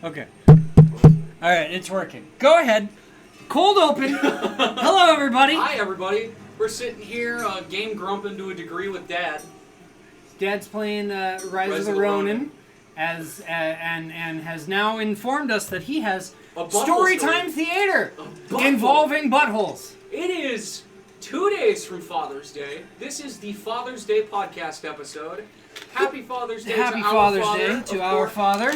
Okay. All right, it's working. Go ahead. Cold open. Hello, everybody. Hi, everybody. We're sitting here, game grumping to a degree with Dad. Dad's playing Rise of the Ronin, and has now informed us that he has Storytime Theater involving buttholes. It is 2 days from Father's Day. This is the Father's Day podcast episode. Happy Father's Day Happy to Father's our father. Day to our father.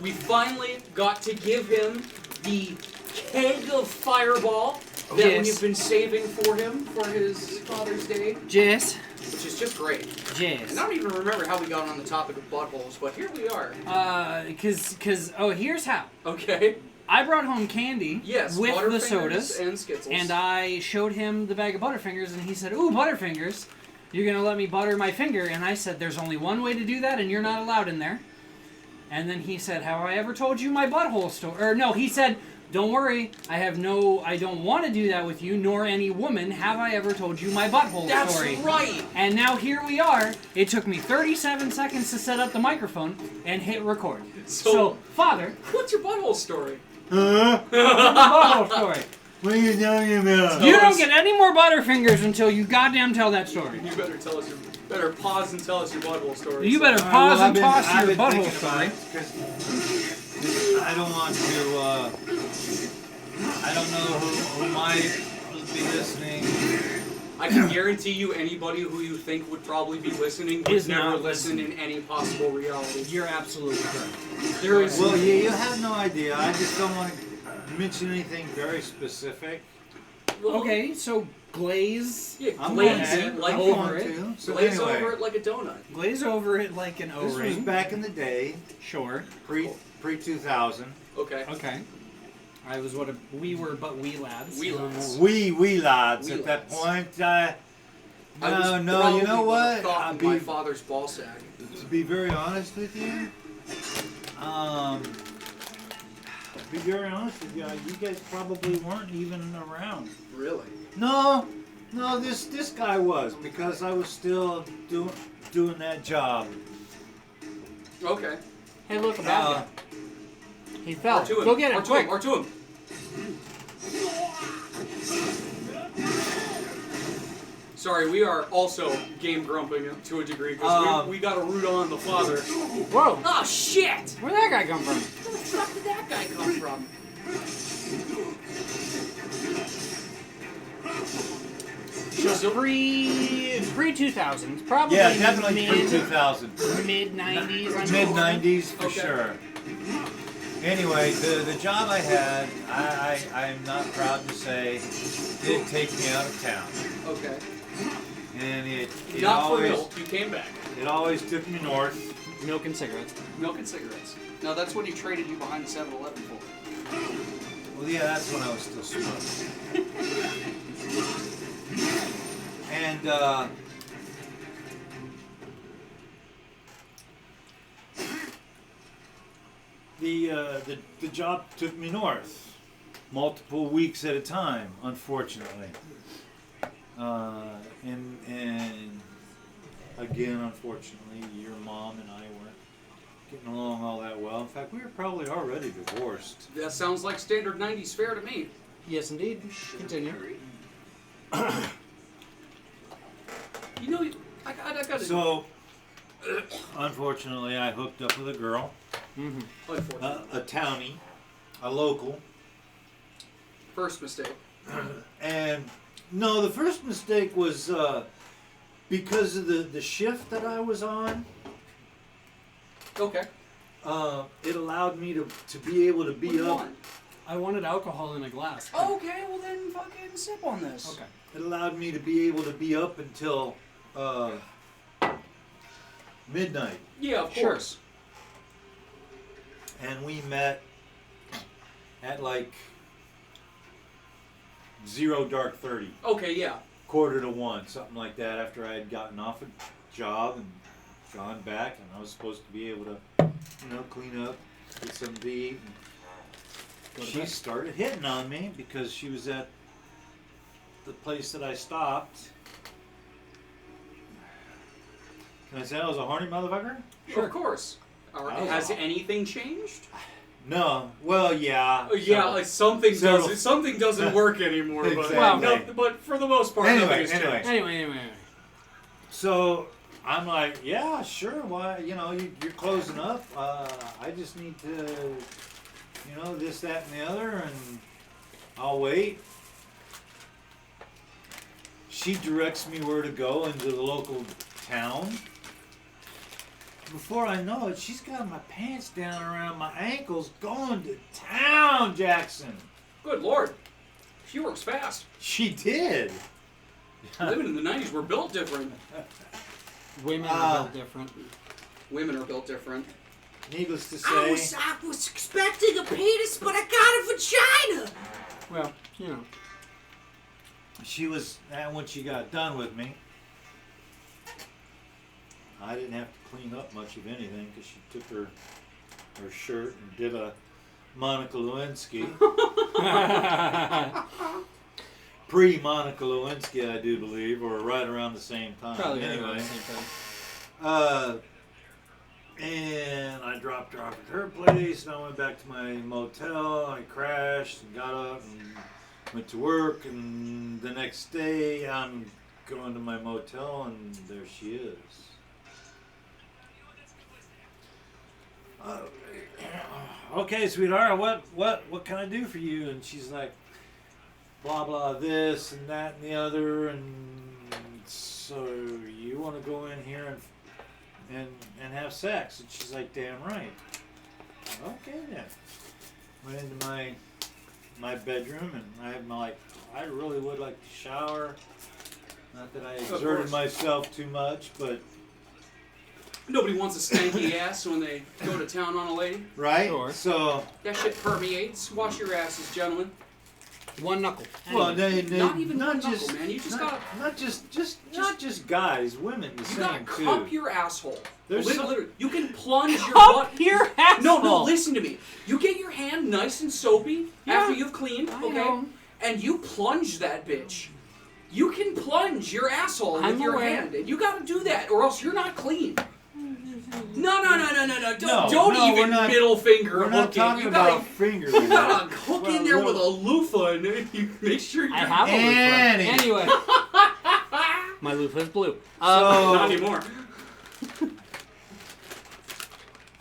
We finally got to give him the keg of Fireball that we've been saving for him for his Father's Day. Yes. Which is just great. Yes. And I don't even remember how we got on the topic of buttholes, but here we are. Here's how. Okay. I brought home candy with the sodas, and Skittles. And I showed him the bag of Butterfingers, and he said, "Ooh, Butterfingers, you're going to let me butter my finger?" And I said, "There's only one way to do that, and you're not allowed in there." And then he said, "Have I ever told you my butthole story?" Or no, he said, "Don't worry, I don't want to do that with you, nor any woman. Have I ever told you my butthole story?" That's right. And now here we are. It took me 37 seconds to set up the microphone and hit record. So Father, what's your butthole story? Butthole story. What are you talking about? You don't get any more Butterfingers until you goddamn tell that story. You better tell us better pause and tell us your butthole story. You better pause and toss your butthole story. I don't want to, I don't know who might be listening. I can guarantee you anybody who you think would probably be listening would never listen in any possible reality. You're absolutely correct. Well, you have no idea. I just don't want to mention anything very specific. Okay, so glaze. Yeah, glaze it like over it. So glaze over it like a donut. Glaze over it like an O-ring. This was back in the day. Sure. Pre-2000. Okay. Okay. We were wee lads. Wee lads. Wee lads. At that point, you know what? My father's ball sack. To be very honest with you, you guys probably weren't even around. Really? No, this guy was, because I was still doing that job. Okay. Hey, look, about he fell. R2 him. Go get him, quick. R2 him. Sorry, we are also game grumping to a degree because we got to root on the father. Whoa! Oh shit! Where'd that guy come from? Where the fuck did that guy come from? So pre-2000s, probably. Yeah, definitely pre-2000. Mid-90s. Mid-90s for sure. Anyway, the job I had, I'm not proud to say, did take me out of town. Okay. And it not always, for milk, you came back. It always took me north. Milk and cigarettes. Milk and cigarettes. Now that's when he traded you behind the 7-Eleven for. Well, yeah, that's when I was still smoking. And the job took me north, multiple weeks at a time, unfortunately. And again, unfortunately, your mom and I weren't getting along all that well. In fact, we were probably already divorced. That sounds like standard 90s fare to me. Yes, indeed. Continue. You know, I got to... So, unfortunately, I hooked up with a girl. Mm-hmm. A townie, a local. First mistake. And no, the first mistake was because of the shift that I was on. Okay. It allowed me to be able to be up. I wanted alcohol in a glass. Okay, well then fucking sip on this. Okay. It allowed me to be able to be up until midnight. Yeah, of course. And we met at like 0:30. Okay, yeah. 1:45, something like that, after I had gotten off a job and gone back, and I was supposed to be able to, clean up, get something to eat. And she started hitting on me because she was at the place that I stopped. Can I say I was a horny motherfucker? Sure. Of course. Has anything changed? No. Well, yeah. Yeah, like something Several- doesn't work anymore. Exactly. But, but for the most part, nothing has changed. Anyway. So I'm like, yeah, sure. Why? You're closing up. I just need to, this, that, and the other, and I'll wait. She directs me where to go into the local town. Before I know it, she's got my pants down around my ankles going to town, Jackson. Good Lord. She works fast. She did. Living in the 90s, we're built different. Women are built different. Women are built different. Needless to say. I was expecting a penis, but I got a vagina. Well, She was, and when she got done with me, I didn't have to clean up much of anything because she took her shirt and did a Monica Lewinsky. Pre-Monica Lewinsky, I do believe, or right around the same time. Probably right anyway. around the same time. And I dropped her off at her place, and I went back to my motel. I crashed and got up and went to work, and the next day I'm going to my motel, and there she is. Okay, sweetheart, what can I do for you? And she's like, blah blah, this and that and the other, and so you want to go in here and have sex? And she's like, damn right. Okay then. Went into my bedroom, and I really would like to shower. Not that I exerted myself too much, but Nobody wants a stanky ass when they go to town on a lady. right. Sure. So That shit permeates. Wash your asses, gentlemen. One knuckle. well, Not even not one just knuckle, man. You just not, gotta not just guys, women the you same gotta too. cup your asshole. There's Literally, you can plunge your Cup butt. your asshole. No, listen to me. You get your hand nice and soapy after you've cleaned, I okay? know. And you plunge that bitch. You can plunge your asshole I'm with your aware. hand, and you gotta do that, or else you're not clean. No. Don't No, even we're not- middle finger We're not hooking. talking You about gotta, fingers. you gotta hook Well, in there with well, a loofah, and then you make sure you're I have a Annie. loofah. Anyway. My loofah's blue. not anymore.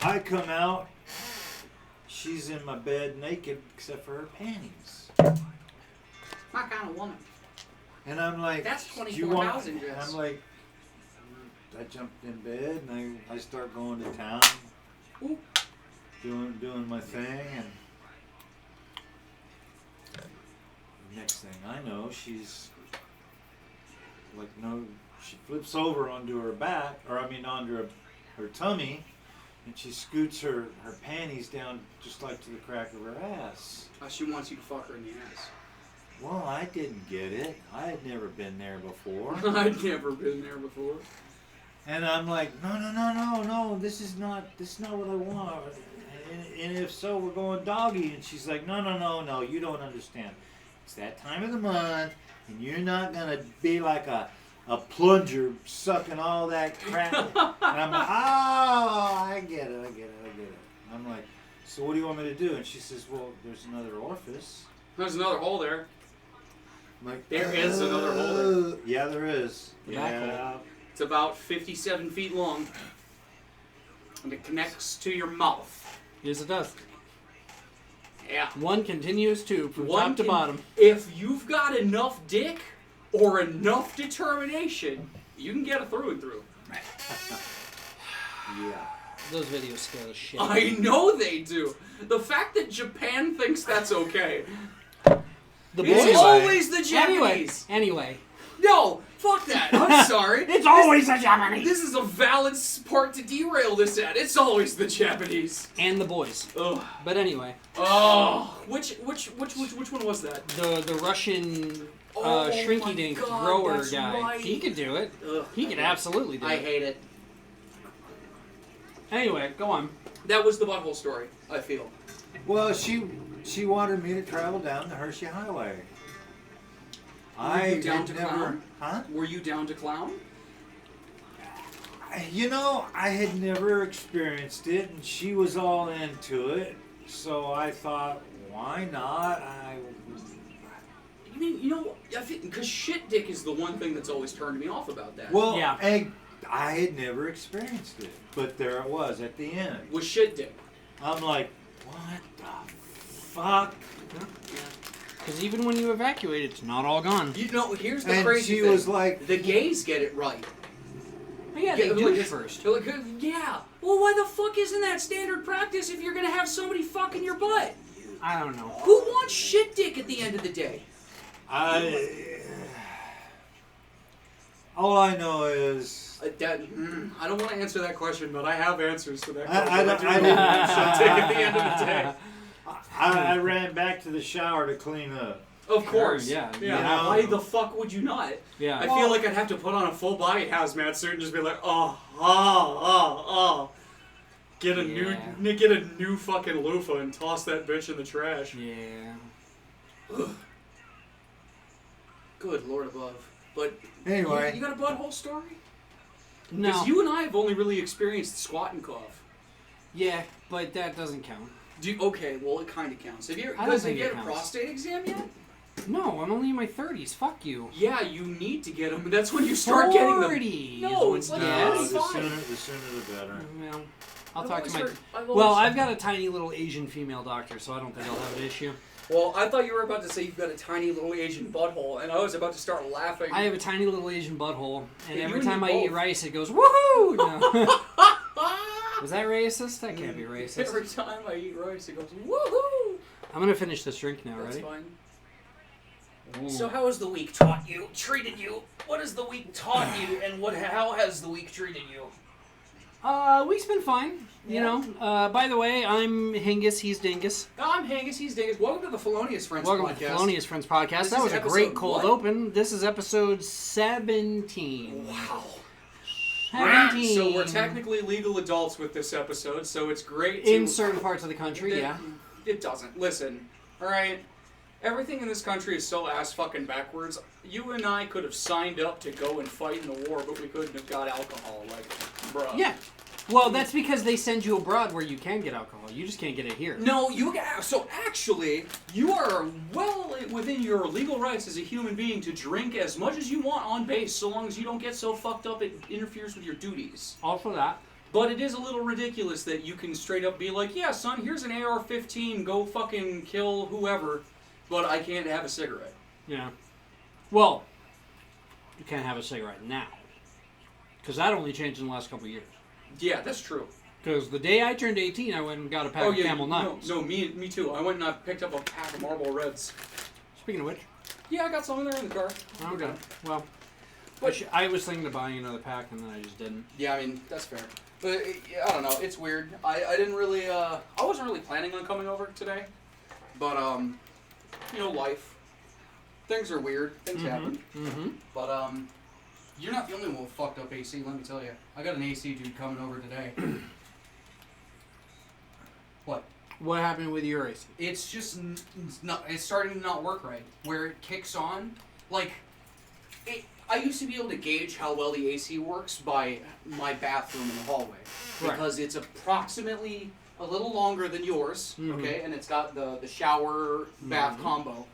I come out. She's in my bed naked except for her panties. My kind of woman. And I'm like, That's "Do you want-" 24,000 And dress. I'm like, I jumped in bed and I start going to town, Ooh. doing my thing, and next thing I know, she's like, she flips over onto her back, onto her tummy, and she scoots her panties down just like to the crack of her ass. She wants you to fuck her in the ass. Well, I didn't get it. I had never been there before. I'd never been there before. And I'm like, no, this is not what I want. And if so, we're going doggy. And she's like, no, you don't understand. It's that time of the month, and you're not gonna be like a plunger sucking all that crap. And I'm like, oh, I get it. I'm like, so what do you want me to do? And she says, well, there's another orifice. There's another hole there. I'm like, There is another hole there. Yeah, there is. The back Yeah. It's about 57 feet long. And it connects to your mouth. Yes, it does. Yeah. One continuous tube from One top to can- bottom. If you've got enough dick or enough determination, you can get it through and through. Yeah. Those videos scare the shit. I know they do. The fact that Japan thinks that's okay. The It's boys. always the Japanese. Anyway. No, fuck that. I'm sorry. It's always the Japanese. This is a valid part to derail this at. It's always the Japanese. And the boys. Ugh. But anyway, Oh, which one was that? the Russian Oh shrinky my dink God, grower that's guy. right. He could do it. Ugh, He I could hate absolutely it. do I it. hate it. Anyway, go on. That was the butthole story, I feel. Well, she wanted me to travel down the Hershey Highway. Were you down to never, clown? huh? Were you down to clown? I had never experienced it, and she was all into it. So I thought, why not? I mean, I think because shit dick is the one thing that's always turned me off about that. Well, Yeah. I had never experienced it, but there it was at the end. With shit dick. I'm like, what the fuck? Because even when you evacuate, it's not all gone. Here's the And crazy she thing. was like, The gays get it right. Yeah, they like do it's- first. they're like, yeah. Well, why the fuck isn't that standard practice if you're gonna have somebody fucking your butt? I don't know. Who wants shit dick at the end of the day? all I know is I don't want to answer that question, but I have answers to that I question. don't- do I want shit dick at the end of the day. I ran back to the shower to clean up. Of course. yeah. Yeah. Why the fuck would you not? Yeah. I feel like I'd have to put on a full body hazmat suit and just be like, get a new fucking loofah and toss that bitch in the trash. Yeah. Good Lord above. But Anyway. you got a butthole story? No. Because you and I have only really experienced squat and cough. Yeah, but that doesn't count. Okay, well it kind of counts. Have you I don't guys think get it a counts. prostate exam yet? No, I'm only in my 30s. Fuck you. Yeah, you need to get them. That's when you start getting them. 40s. No, it's like Yes. the 45. sooner the better. Well, I'll I've talk always to my... heard- I've Well, always- I've got a tiny little Asian female doctor, so I don't think I'll have an issue. Well, I thought you were about to say you've got a tiny little Asian butthole, and I was about to start laughing. I have a tiny little Asian butthole, and Yeah, you every and time me I eat both. rice, it goes, woohoo! No. Was that racist? That can't be racist. Every time I eat rice, it goes, woohoo! I'm gonna finish this drink now, That's ready? fine. Ooh. So how has the week taught you, treated you? What has the week taught you, and how has the week treated you? Week's been fine. You know. By the way, I'm Hingus. He's Dingus. I'm Hangus, he's Dingus. Welcome to the Felonious Friends Welcome podcast. to the Felonious Friends podcast. This That is was a episode great cold what? open. This is episode 17. Wow. 17. So we're technically legal adults with this episode, so it's great to... in certain parts of the country. Yeah. It doesn't. Listen, alright? Everything in this country is so ass fucking backwards. You and I could have signed up to go and fight in the war, but we couldn't have got alcohol. Like, bruh. Yeah. Well, that's because they send you abroad where you can get alcohol. You just can't get it here. No, so actually, you are well within your legal rights as a human being to drink as much as you want on base, so long as you don't get so fucked up it interferes with your duties. Also that. But it is a little ridiculous that you can straight up be like, yeah, son, here's an AR-15, go fucking kill whoever, but I can't have a cigarette. Yeah. Well, you can't have a cigarette now. Because that only changed in the last couple of years. Yeah, that's true. Because the day I turned 18, I went and got a pack of Camel Nuts. No, me too. I went and I picked up a pack of Marlboro Reds. Speaking of which. Yeah, I got some in there in the car. Okay. Well, I was thinking of buying another pack, and then I just didn't. Yeah, I mean, that's fair. But, I don't know, it's weird. I didn't really, I wasn't really planning on coming over today. But, life. Things are weird. Things happen. Mm-hmm. But, you're not the only one with fucked up AC, let me tell you. I got an AC dude coming over today. What? What happened with your AC? It's just it's starting to not work right. Where it kicks on, like, I used to be able to gauge how well the AC works by my bathroom in the hallway. Right. Because it's approximately a little longer than yours, Mhm. okay? And it's got the shower bath combo.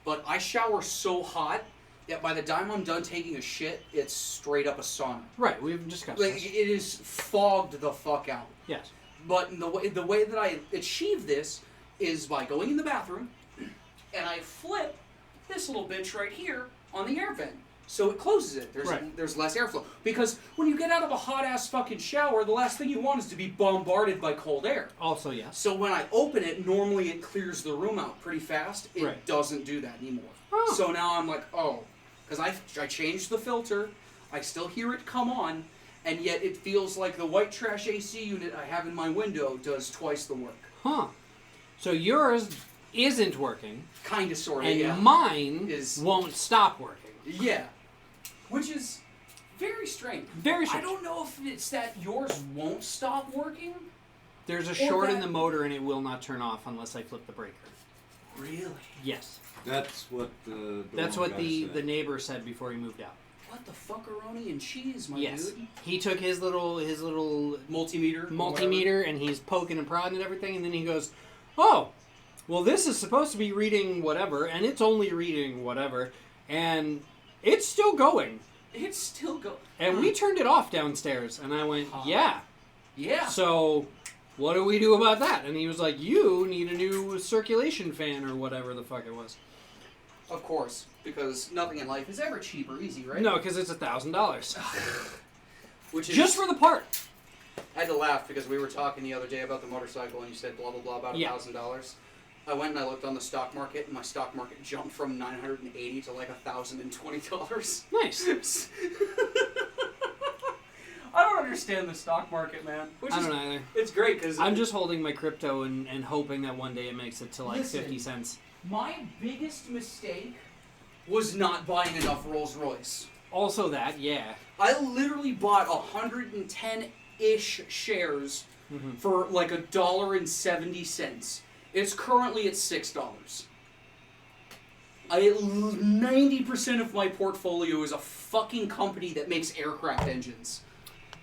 But I shower so hot that by the time I'm done taking a shit, it's straight up a sauna. Right, we've discussed Like, this. it is fogged the fuck out. Yes. But the way that I achieve this is by going in the bathroom, and I flip this little bitch right here on the air vent. So it closes it. There's less airflow. Because when you get out of a hot-ass fucking shower, the last thing you want is to be bombarded by cold air. Also, yes. So when I open it, normally it clears the room out pretty fast. It Right. doesn't do that anymore. Oh. So now I'm like, because I changed the filter, I still hear it come on, and yet it feels like the white trash AC unit I have in my window does twice the work. Huh. So yours isn't working, Kinda, sorta, and yeah. mine won't stop working. Yeah. Which is very strange. Very I strange. don't know if it's that yours won't stop working. There's a Or short in that- the motor, and it will not turn off unless I flip the breaker. Really? Yes. That's what the That's one what guy the said. neighbor said before he moved out. what the fuckaroni and cheese, my Yes. dude? He took his little Multimeter. and he's poking and prodding and everything, and then he goes, "Oh, well, this is supposed to be reading whatever, and it's only reading whatever, and it's still going." It's still going. And we turned it off downstairs, and I went, "Yeah." Yeah. So, what do we do about that? And he was like, "You need a new circulation fan or whatever the fuck it was." Of course, because nothing in life is ever cheap or easy, right? No, because it's $1,000 Which is just for the part. I had to laugh because we were talking the other day about the motorcycle, and you said blah blah blah about Yeah. $1,000. I went and I looked on the stock market, and my stock market jumped from $980 to like $1,020. Nice. I don't understand the stock market, man. I don't either. It's great because I'm just holding my crypto and hoping that one day it makes it to like Listen. 50 cents. my biggest mistake was not buying enough Rolls Royce. Also that, yeah. I literally bought 110-ish shares for like $1.70. It's currently at $6. 90% of my portfolio is a fucking company that makes aircraft engines.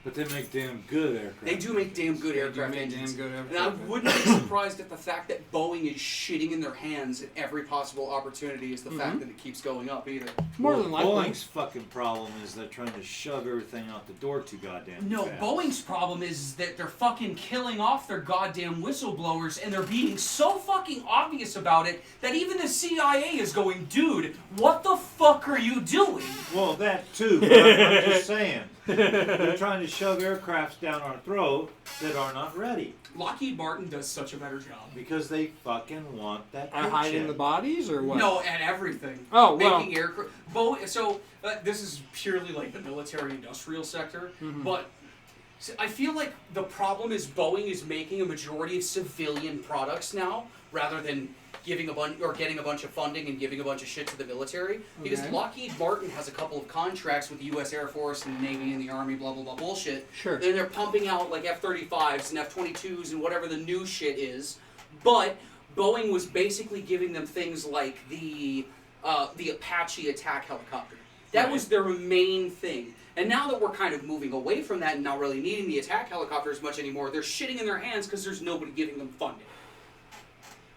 But they make damn good aircraft. They do make damn good aircraft make engines. damn good And I aircraft. wouldn't be surprised at the fact that Boeing is shitting in their hands at every possible opportunity is the fact that it keeps going up either. More than likely. Boeing's fucking problem is they're trying to shove everything out the door too goddamn No, fast. Boeing's problem is that they're fucking killing off their goddamn whistleblowers and they're being so fucking obvious about it that even the CIA is going, dude, what the fuck are you doing? Well, that too. But I'm just saying. They're trying to shove aircrafts down our throat that are not ready. Lockheed Martin does such a better job. Because they fucking want that Are hiding paycheck. the bodies or what? No, and everything. Oh, well. Making aircraft. So, this is purely like the military-industrial sector, but I feel like the problem is Boeing is making a majority of civilian products now, rather than giving getting a bunch of funding and giving a bunch of shit to the military. Because Okay. Lockheed Martin has a couple of contracts with the U.S. Air Force and the Navy and the Army, blah blah blah bullshit. Sure. And they're pumping out like F-35s and F-22s and whatever the new shit is. But Boeing was basically giving them things like the Apache attack helicopter. That Right. was their main thing. And now that we're kind of moving away from that and not really needing the attack helicopter as much anymore, they're shitting in their hands because there's nobody giving them funding.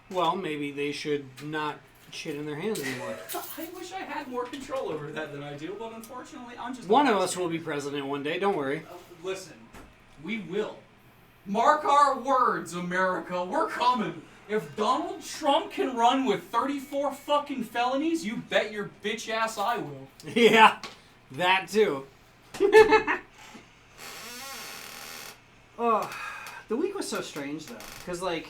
Well, maybe they should not shit in their hands anymore. I wish I had more control over that than I do, but unfortunately, I'm just... One of us will be president one day, don't worry. Listen, we will. Mark our words, America. We're coming. If Donald Trump can run with 34 fucking felonies, you bet your bitch ass I will. Yeah, that too. Oh, the week was so strange though, because like,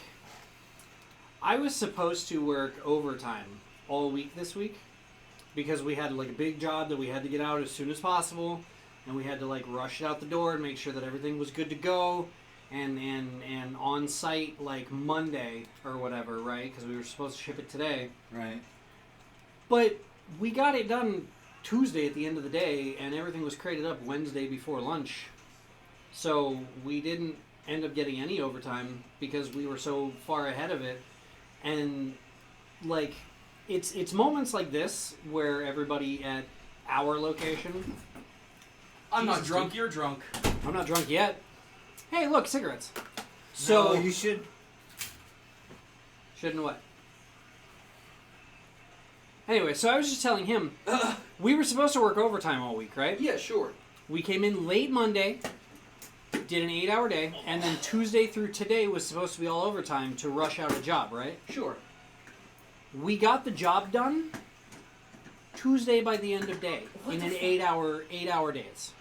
I was supposed to work overtime all week this week, because we had like a big job that we had to get out as soon as possible, and we had to like rush it out the door and make sure that everything was good to go, and on site like Monday or whatever, right? Because we were supposed to ship it today. Right. But we got it done Tuesday at the end of the day, and everything was crated up Wednesday before lunch. So we didn't end up getting any overtime because we were so far ahead of it. And like, it's moments like this where everybody at our location. I'm not Jesus, drunk, dude. you're drunk. I'm not drunk yet. Hey, look, cigarettes. So No, you should. shouldn't what? Anyway, so I was just telling him we were supposed to work overtime all week, right? Yeah, sure. We came in late Monday, did an 8-hour day, and then Tuesday through today was supposed to be all overtime to rush out a job, right? Sure. We got the job done Tuesday by the end of day What in the an fuck? 8-hour days.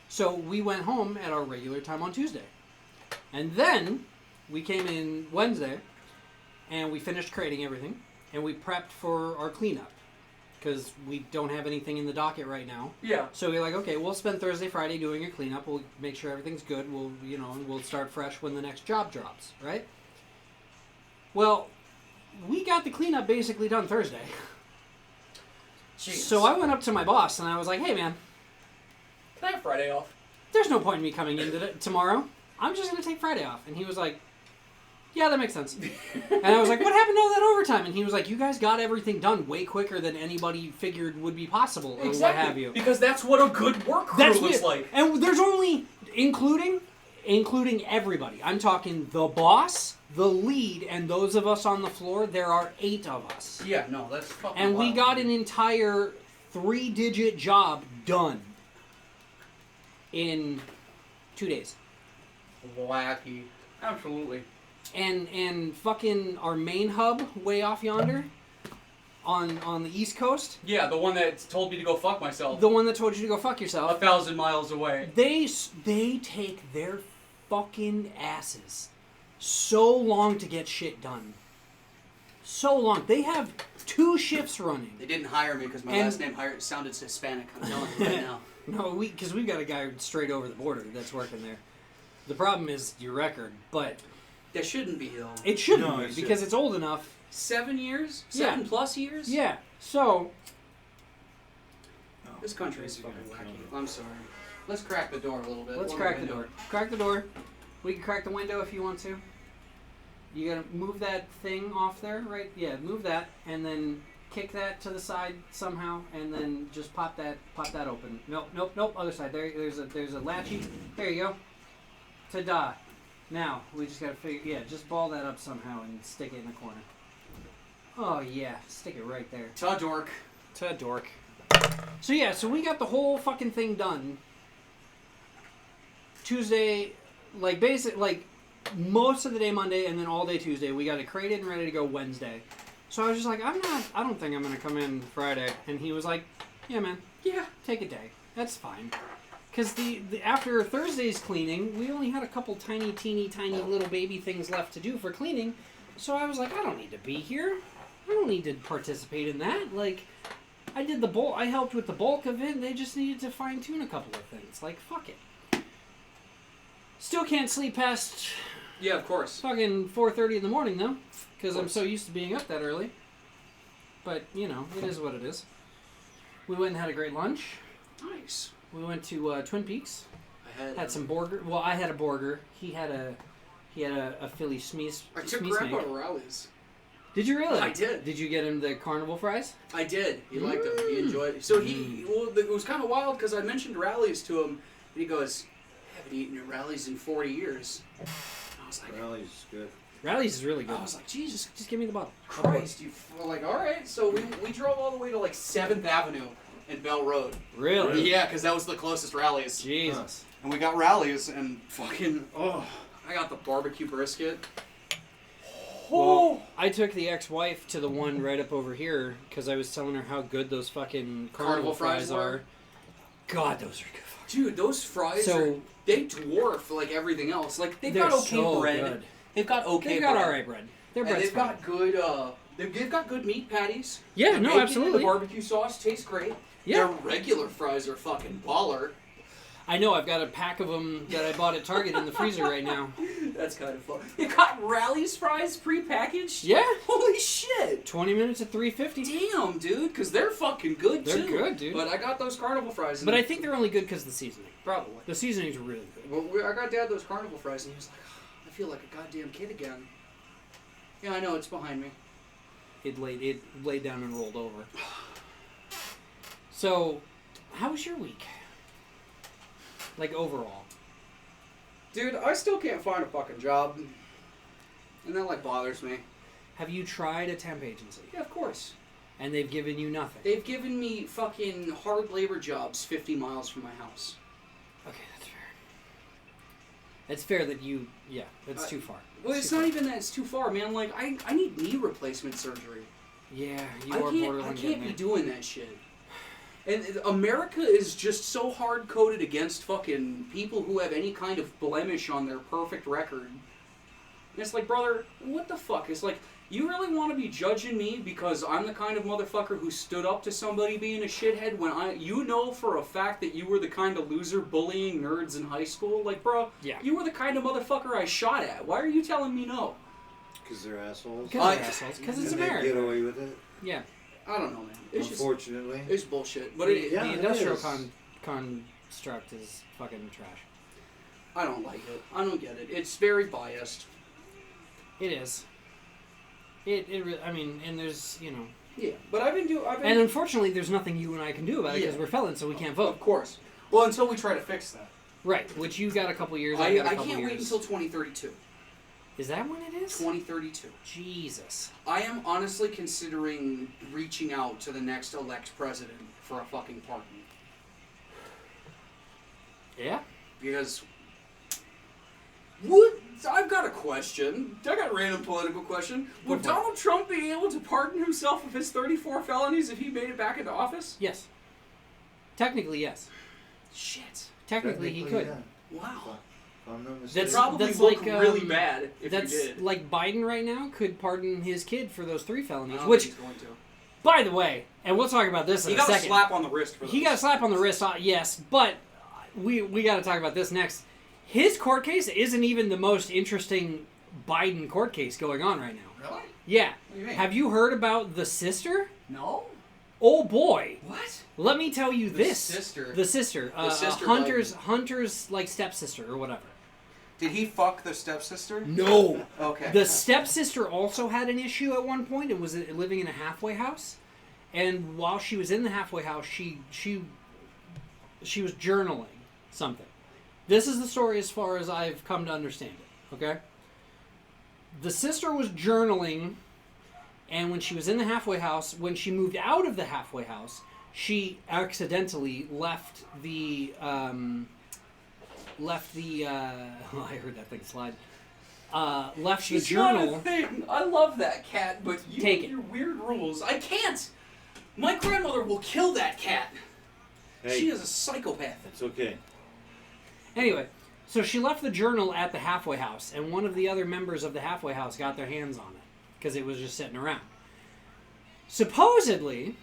So we went home at our regular time on Tuesday. And then we came in Wednesday and we finished crating everything and we prepped for our cleanup because we don't have anything in the docket right now. Yeah. So we're like, okay, we'll spend Thursday, Friday doing a cleanup. We'll make sure everything's good. We'll, we'll start fresh when the next job drops, right? Well, we got the cleanup basically done Thursday. Jesus. So I went up to my boss and I was like, hey man, Can I have Friday off? there's no point in me coming in tomorrow. I'm just going to take Friday off. And he was like, Yeah, that makes sense. And I was like, what happened to all that overtime? And he was like, you guys got everything done way quicker than anybody figured would be possible, or what have you. Because that's what a good work crew looks like. And there's only, including everybody. I'm talking the boss, the lead, and those of us on the floor. There are 8 of us. Yeah, no, that's fucking And we wild. got an entire 3-digit job done in 2 days. Wacky. Absolutely. And fucking our main hub way off yonder on the East Coast, Yeah, the one that told me to go fuck myself. the one that told you to go fuck yourself, 1,000 miles away. they take their fucking asses so long to get shit done. So long. They have 2 shifts running. They didn't hire me because my And- last name sounded Hispanic. I'm telling you right now. No, because we've got a guy straight over the border that's working there. The problem is your record, but That shouldn't be though. it shouldn't No, be it because shouldn't. it's old enough. 7 years? Yeah. 7+ years? Yeah. So This country is Crazy fucking gonna kill wacky. me. I'm sorry. Let's crack the door a little bit. let's What crack are the we gonna door. Crack the door. We can crack the window if you want to. You gotta move that thing off there, right? Yeah, move that, and then kick that to the side somehow, and then just pop that open. Nope. Other side. There's a latchy. There you go. Ta-da. Now we just gotta figure. Yeah, just ball that up somehow and stick it in the corner. Oh yeah, stick it right there. do? Ta dork. Ta dork. So yeah, so we got the whole fucking thing done. Tuesday, like most of the day Monday, and then all day Tuesday. We got it crated and ready to go Wednesday. So I was just like, I don't think I'm gonna come in Friday. And he was like, yeah, man, Yeah. take a day. That's fine. Because the after Thursday's cleaning, we only had a couple teeny tiny little baby things left to do for cleaning. So I was like, I don't need to be here. I don't need to participate in that. Like, I did the bulk. I helped with the bulk of it. And they just needed to fine tune a couple of things. Like, fuck it. Still can't sleep past Yeah, of course. fucking 4:30 in the morning though, because I'm so used to being up that early. But you know, it is what it is. We went and had a great lunch. Nice. We went to Twin Peaks. I Had some burger. Well, I had a burger. He had a Philly Smeeze. I took Smeeze Grandpa make. to Rallies. Did you really? I did. Did you get him the carnival fries? I did. He liked them. He enjoyed it. So it was kind of wild because I mentioned Rallies to him, and he goes, I haven't eaten at Rallies in 40 years. And I was like, Rally's is good. Rallies is really good. I was like, Jesus Just give me the bottle. Christ, you like, all right. So we drove all the way to like 7th Avenue and Bell Road. Really? Yeah, because that was the closest Rallies. Jesus. And we got Rallies and fucking, I got the barbecue brisket. Well, I took the ex-wife to the one right up over here because I was telling her how good those fucking carnival fries were? are. God, those are good. Dude, those fries So- they dwarf like everything else. Like they've They're got okay so bread. good. They've got okay They've got bread. alright bread. Their And bread's they've fine. got good they've got good meat patties. Yeah, The no, bacon absolutely. And the barbecue sauce tastes great. Yeah. Their regular fries are fucking baller. I know, I've got a pack of them that I bought at Target in the freezer right now. That's kind of fun. You got Rally's fries pre-packaged? Yeah. Holy shit. 20 minutes at $3.50. Damn, dude, because they're fucking good They're too. good, dude. But I got those carnival fries. But I think they're only good because of the seasoning. probably. The seasoning's really good. Well, I got Dad those carnival fries, and he was like, "I feel like a goddamn kid again." Yeah, I know it's behind me. It laid down and rolled over. So, how was your week? Like overall? Dude, I still can't find a fucking job, and that like bothers me. Have you tried a temp agency? Yeah, of course. And they've given you nothing? They've given me fucking hard labor jobs 50 miles from my house. Okay, that's fair. It's fair that you... Yeah, that's too far. Well, It's it's too not far. even that it's too far, man. Like, I need knee replacement surgery. Yeah, you I are can't borderline be getting there. doing that shit. And America is just so hard-coded against fucking people who have any kind of blemish on their perfect record. And it's like, brother, what the fuck? It's like, you really want to be judging me because I'm the kind of motherfucker who stood up to somebody being a shithead when you know for a fact that you were the kind of loser bullying nerds in high school? Like, bro, Yeah. you were the kind of motherfucker I shot at. Why are you telling me no? Because they're assholes. Because they're assholes. Because it's and they America. get away with it. Yeah. I don't know, man. It's just, Unfortunately. it's bullshit. But Yeah, the it industrial is. construct is fucking trash. I don't like it. I don't get it. It's very biased. It is. I mean, and there's, you know. Yeah, but I've been. And unfortunately, there's nothing you and I can do about it because Yeah. we're felons, so we can't vote. Of course. Well, until we try to fix that. Right, which you got a couple years. I got a couple can't years. wait until 2032. Is that when it is? 2032. Jesus. I am honestly considering reaching out to the next elect president for a fucking pardon. Yeah. Because I've got a question. I got a random political question. Would for it. Donald Trump be able to pardon himself of his 34 felonies if he made it back into office? Yes. Technically, yes. Shit. Technically, he could. Yeah. Wow. If I'm not That'd mistaken. probably that's look like, really bad if That's he did. like Biden right now could pardon his kid for those 3 I felonies. don't Which, think he's going to. by the way, and we'll talk about this in He a got a second. slap on the wrist for He those. got a slap on the wrist, yes, but we got to talk about this next. His court case isn't even the most interesting Biden court case going on right now. Really? Yeah. What do you mean? Have you heard about the sister? No. Oh boy. What? Let me tell you this. Sister. The sister. The sister Hunter's like stepsister or whatever. Did he fuck the stepsister? No. Okay. The stepsister also had an issue at one point and was living in a halfway house. And while she was in the halfway house, she was journaling something. This is the story as far as I've come to understand it, okay? The sister was journaling, and when she was in the halfway house, when she moved out of the halfway house, she accidentally left the I heard that thing slide. Left She's the journal. not a thing. I love that cat, but you Take and it. your weird rules. I can't. My grandmother will kill that cat. Hey, She is a psychopath. it's okay. Anyway, so she left the journal at the halfway house, and one of the other members of the halfway house got their hands on it because it was just sitting around. Supposedly,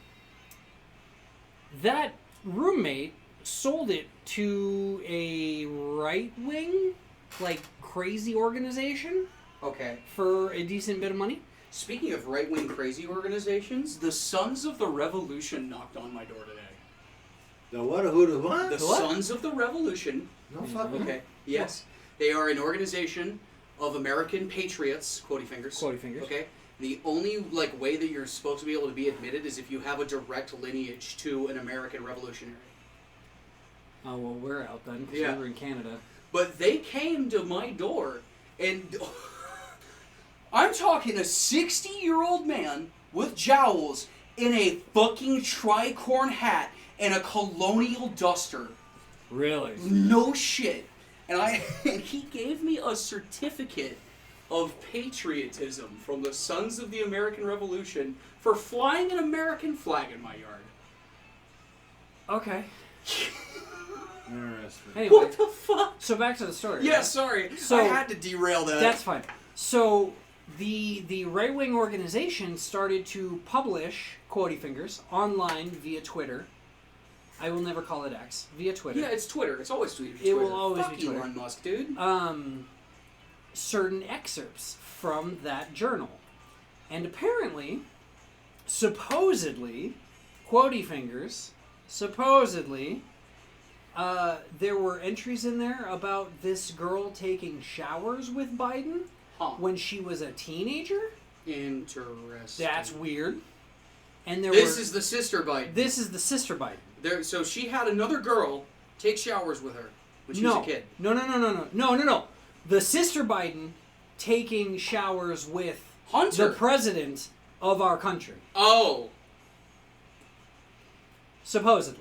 that roommate sold it to a right-wing, like, crazy organization Okay. for a decent bit of money. Speaking of right-wing crazy organizations, the Sons of the Revolution knocked on my door today. The what? Who? The what? The what? Sons of the Revolution. No fucking. Okay. Yes. They are an organization of American patriots, quotey fingers. Quotey fingers. Okay. The only way that you're supposed to be able to be admitted is if you have a direct lineage to an American revolutionary. Oh, well, we're out then because Yeah. we were in Canada. But they came to my door, and I'm talking a 60-year-old man with jowls in a fucking tricorn hat and a colonial duster. Really? No shit. And he gave me a certificate of patriotism from the Sons of the American Revolution for flying an American flag in my yard. Okay. Interesting. Anyway, What the fuck? so back to the story. Yeah, right? sorry. So- I had to derail that. That's fine. So the right wing organization started to publish quotey fingers online via Twitter. I will never call it X, via Twitter. Yeah, it's Twitter. It's always Twitter. It will always Fuck be Twitter. Elon Musk, dude. Certain excerpts from that journal. And apparently, supposedly, quotey fingers, supposedly, there were entries in there about this girl taking showers with Biden Huh. when she was a teenager. Interesting. That's weird. And This is the sister Biden. This is the sister Biden. So she had another girl take showers with her when she was a kid. No. The sister Biden taking showers with Hunter. the president of our country, Oh. supposedly.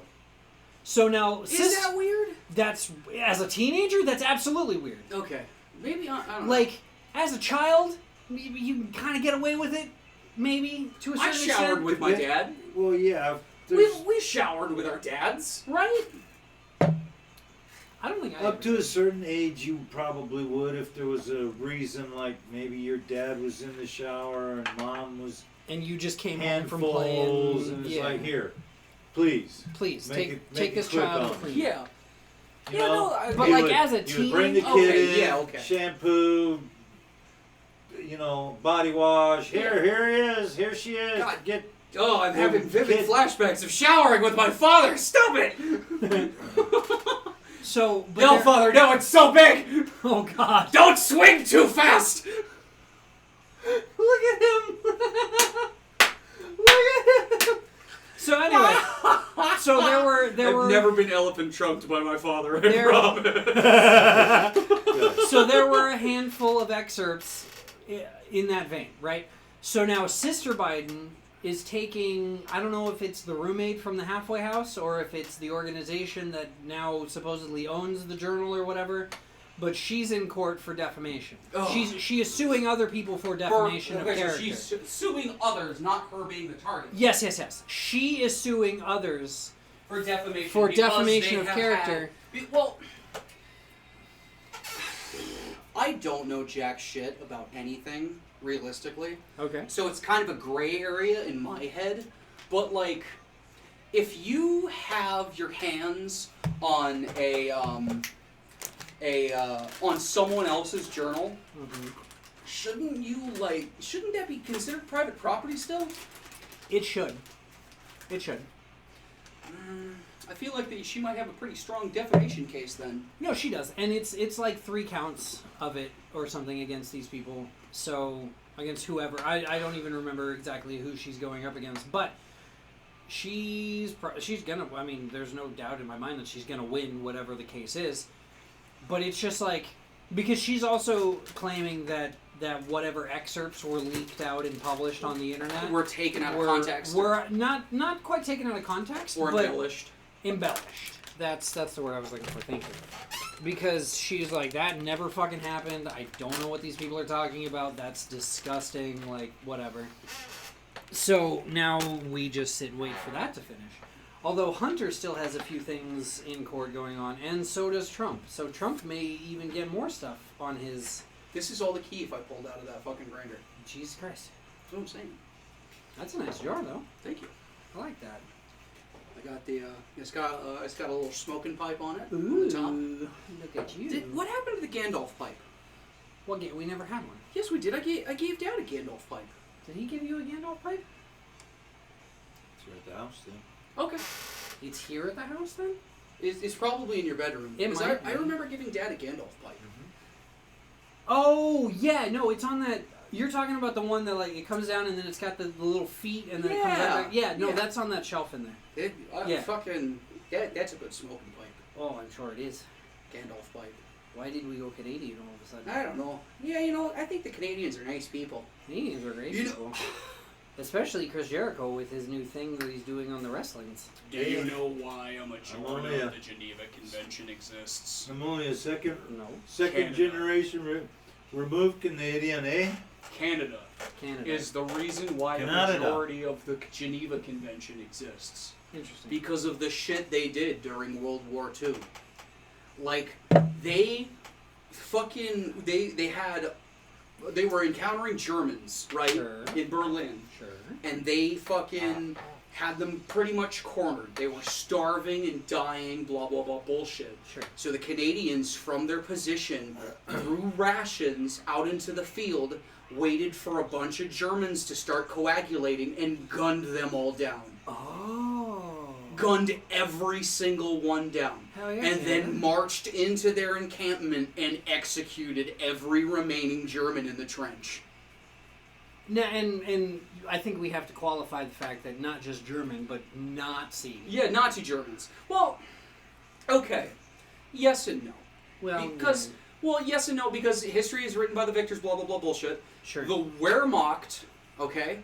So now, Is that weird? that's as a teenager, that's absolutely weird. Okay. Maybe I don't know. Like as a child, you can kind of get away with it, maybe to a I certain showered extent. with my dad. Well, yeah. There's, We showered with our dads, right? I don't think I up ever to a did. certain age, you probably would if there was a reason, like maybe your dad was in the shower and mom was And you just came home handfuls, from playing. and it's yeah. like, here, please, Please make it take this quick child on to me. clean. Yeah. You Yeah, know, no, I- But he like would- as a he would bring the teen, kid Okay, in, yeah, okay. shampoo, body wash. Here he is. Here she is. God. Get. Oh, I'm having vivid Kid. flashbacks of showering with my father. Stop it! So, but No, there- father, no, it's so big! oh god. Don't swing too fast! were never been elephant trunked by my father. I There- promise. So there were a handful of excerpts in that vein, right? So now Sister Biden is taking, I don't know if it's the roommate from the halfway house or if it's the organization that now supposedly owns the Journal or whatever, but she's in court for defamation. Oh. She is suing other people for defamation of So character. she's suing others, not her being the target. Yes. She is suing others For defamation. for because defamation they of have character. Well, I don't know jack shit about anything, realistically. Okay. So it's kind of a gray area in my head. But, like, if you have your hands on on someone else's journal, shouldn't that be considered private property still? It should. It should. I feel like she might have a pretty strong defamation case then. No, she does, and it's like 3 counts of it or something against these people. So against whoever, I don't even remember exactly who she's going up against, but she's gonna. I mean, there's no doubt in my mind that she's gonna win whatever the case is. But it's just like because she's also claiming that whatever excerpts were leaked out and published on the internet Were taken out of context. Were not quite taken out of context, Or but embellished. embellished. That's the word I was looking for. Thank you. Because she's like, that never fucking happened. I don't know what these people are talking about. That's disgusting. Like, whatever. So now we just sit and wait for that to finish. Although Hunter still has a few things in court going on, and so does Trump. So Trump may even get more stuff on his... This is all the keef I pulled out of that fucking grinder. Jesus Christ. That's what I'm saying. That's a nice jar, though. Thank you. I like that. I got the, it's got a little smoking pipe on it. On the top. Look at you. What happened to the Gandalf pipe? Well, we never had one. Yes, we did. I gave Dad a Gandalf pipe. Did he give you a Gandalf pipe? It's right at the house then. Okay. It's here at the house, then? It's probably in your bedroom. It 'Cause might I be. remember giving Dad a Gandalf pipe. Oh, yeah, no, it's on that... You're talking about the one that, like, it comes down and then it's got the little feet and then it comes out back. Yeah, no, Yeah. that's on that shelf in there. Yeah. Fucking... That's a good smoking pipe. Oh, I'm sure it is. Gandalf pipe. Why did we go Canadian all of a sudden? I don't know. Yeah, I think the Canadians are nice people. Canadians are great You know- people. Especially Chris Jericho with his new thing that he's doing on the wrestlings. Do you know why a majority yeah. of the Geneva Convention exists? I'm only a second No. Canada. generation removed Canadian, eh? Canada Canada. is the reason why the Canada. majority of the Geneva Convention exists. Interesting. Because of the shit they did during World War II. Like, they were encountering Germans, right? Sure. In Berlin. Sure. And they fucking had them pretty much cornered. They were starving and dying, blah, blah, blah, bullshit. Sure. So the Canadians, from their position, threw rations out into the field, waited for a bunch of Germans to start coagulating, and gunned them all down. Oh. Gunned every single one down. Hell yeah. And then marched into their encampment and executed every remaining German in the trench. No, and I think we have to qualify the fact that not just German, but Nazi. Yeah, Nazi Germans. Well, okay. Yes and no. Well, Because, well, yes and no, because history is written by the victors, blah, blah, blah, bullshit. sure. The Wehrmacht, okay,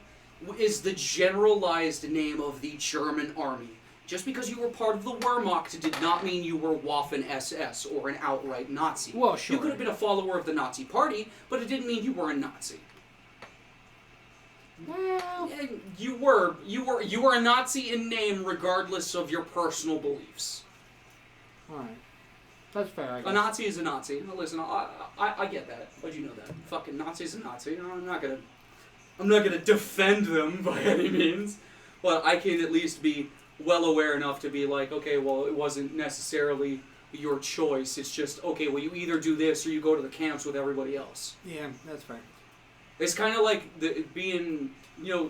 is the generalized name of the German army. Just because you were part of the Wehrmacht did not mean you were Waffen-SS or an outright Nazi. Well, sure. You could have been a follower of the Nazi Party, but it didn't mean you were a Nazi. Well, Yeah, you were a Nazi in name, regardless of your personal beliefs. all right. That's fair, I guess. A Nazi is a Nazi. Now, listen, I get that. How'd you know that? Fucking Nazi's a Nazi. I'm not gonna defend them by any means, but I can at least be well aware enough to be like, okay, well, it wasn't necessarily your choice. It's just, okay, well, you either do this or you go to the camps with everybody else. Yeah, that's fair. It's kind of like being,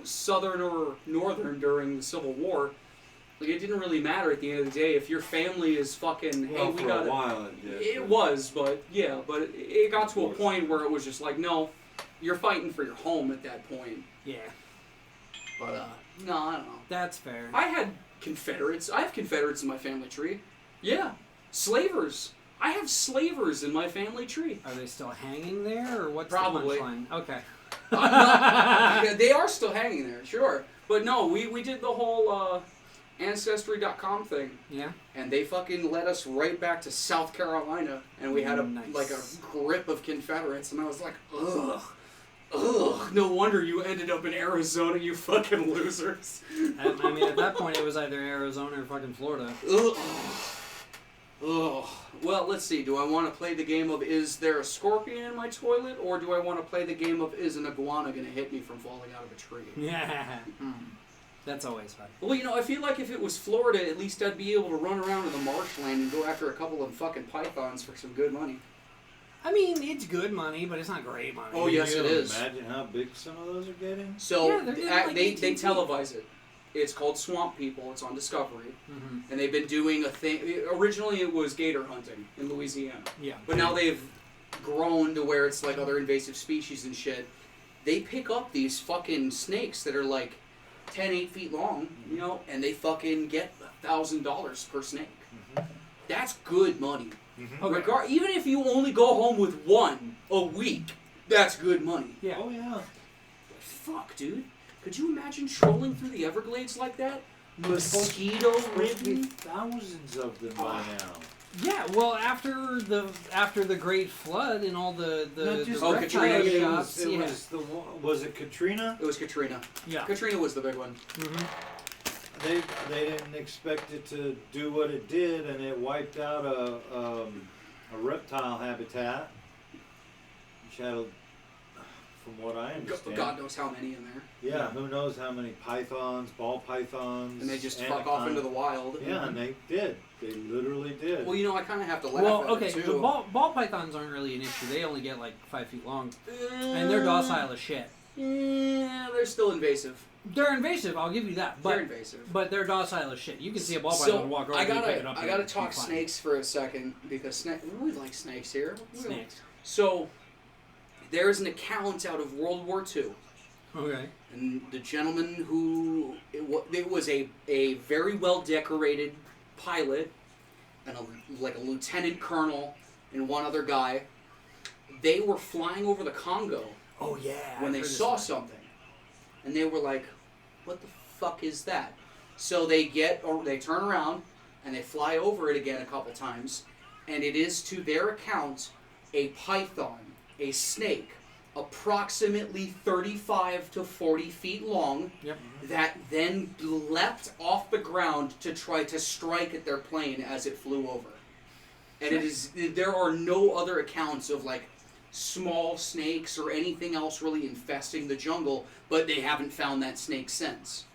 Southern or Northern during the Civil War. Like, it didn't really matter at the end of the day if your family is fucking, Well, hey, we for got a while it did. It was, but yeah, but it got to a point where it was just like, no, you're fighting for your home at that point. Yeah, But no, I don't know. that's fair. I had Confederates. I have Confederates in my family tree. Yeah. Slavers. I have slavers in my family tree. Are they still hanging there, or what's Probably. the punchline? Okay. Yeah, they are still hanging there, sure. But no, we did the whole Ancestry.com thing. Yeah. And they fucking led us right back to South Carolina, and we had a Nice. grip of Confederates, and I was like, ugh. Ugh, no wonder you ended up in Arizona, you fucking losers. I mean, at that point, it was either Arizona or fucking Florida. Ugh. Ugh. Well, let's see. Do I want to play the game of is there a scorpion in my toilet, or do I want to play the game of is an iguana going to hit me from falling out of a tree? Yeah. That's always fun. Well, you know, I feel like if it was Florida, at least I'd be able to run around in the marshland and go after a couple of fucking pythons for some good money. I mean, it's good money, but it's not great money. Oh, yes, Can it you is. Imagine how big some of those are getting. So Yeah, they're getting like they 18 feet. televise it. It's called Swamp People. It's on Discovery. Mm-hmm. And they've been doing a thing. Originally, it was gator hunting in Louisiana. Yeah. But now they've grown to where it's like other invasive species and shit. They pick up these fucking snakes that are like 10, 8 feet long, you know, and they fucking get $1,000 per snake. That's good money. Okay. Even if you only go home with one a week, that's good money. Yeah. Oh yeah. But fuck, dude. Could you imagine trolling through the Everglades like that? Mosquito ridden? Thousands of them by now. Yeah. Well, after the Great Flood and all the Not just Oh, reptile Katrina, it shots, was, it yeah. was the one- was it Katrina? It was Katrina. Yeah. Katrina was the big one. Mm-hmm. They didn't expect it to do what it did, and it wiped out a reptile habitat, which had, from what I understand, God knows how many in there. yeah, who knows how many pythons, ball pythons, And they just fuck off into the wild. Yeah, and they did. They literally did. Well, you know, I kind of have to laugh Well, at okay, it, too. the ball pythons aren't really an issue. They only get like 5 feet long, and they're docile as shit. Yeah, they're still invasive. They're invasive, I'll give you that, They're but invasive. but they're docile as shit. You can see a ball So, python walk over I and pick it gotta, up. I and gotta be talk fine. snakes for a second, because we like snakes here. Snakes. So, there's an account out of World War II. Okay. And the gentleman who it was a very well decorated pilot and like a lieutenant colonel and one other guy. They were flying over the Congo Oh yeah. when I've they heard this saw one. something, and they were like, "What the fuck is that?" So they turn around and they fly over it again a couple times, and it is, to their account, a python, a snake, approximately 35 to 40 feet long, Yep. that then leapt off the ground to try to strike at their plane as it flew over. And there are no other accounts of like small snakes or anything else really infesting the jungle, but they haven't found that snake since.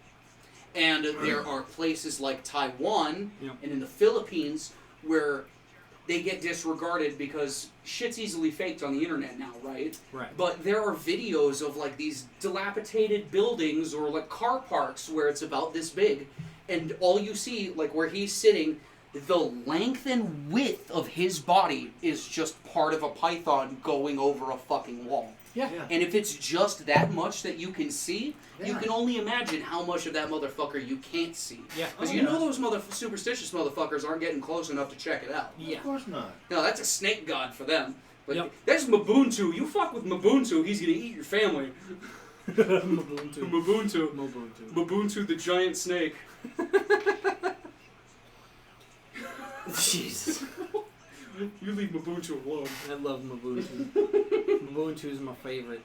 And there are places like Taiwan Yep. and in the Philippines where they get disregarded because shit's easily faked on the internet now, right? Right. But there are videos of like these dilapidated buildings or like car parks where it's about this big, and all you see, like where he's sitting, the length and width of his body is just part of a python going over a fucking wall. Yeah. Yeah. And if it's just that much that you can see, you Yeah. can only imagine how much of that motherfucker you can't see. Yeah. Because Oh, you yeah. know those superstitious motherfuckers aren't getting close enough to check it out. Yeah. Of course not. No, that's a snake god for them. But Yep. that's Mabuntu. You fuck with Mabuntu, he's gonna eat your family. Mabuntu. Mabuntu. Mabuntu. Mabuntu the giant snake. Jesus. You leave Mabuntu alone. I love Mabuntu. Mabuntu is my favorite.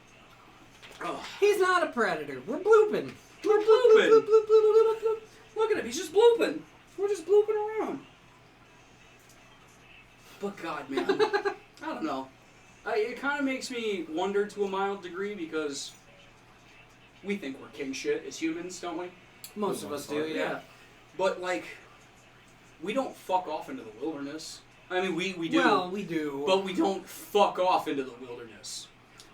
Oh, He's not a predator. We're blooping. we're blooping. Look at him, he's just blooping. We're just blooping around. But God, man, I don't know. It kind of makes me wonder to a mild degree because we think we're king shit as humans, don't we? Most of us do, yeah. But like, we don't fuck off into the wilderness. I mean, we do. Well, we do. But we don't fuck off into the wilderness.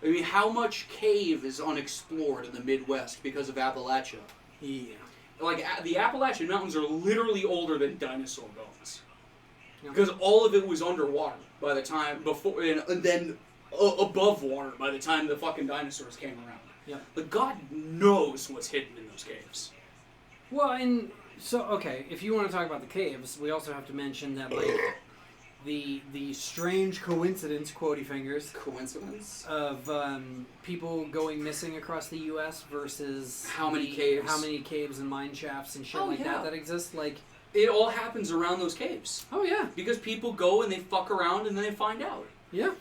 I mean, how much cave is unexplored in the Midwest because of Appalachia? yeah. Like, the Appalachian Mountains are literally older than dinosaur bones. Yeah. Because all of it was underwater by the time before, and then above water by the time the fucking dinosaurs came around. Yeah. But God knows what's hidden in those caves. Well, and So okay, if you want to talk about the caves, we also have to mention that like the strange coincidence, quotey fingers, Coincidence? of people going missing across the U.S. versus How many caves? how many caves and mine shafts and shit Oh, like yeah. that exist. Like, It all happens around those caves. oh yeah, Because people go and they fuck around and then they find out. yeah.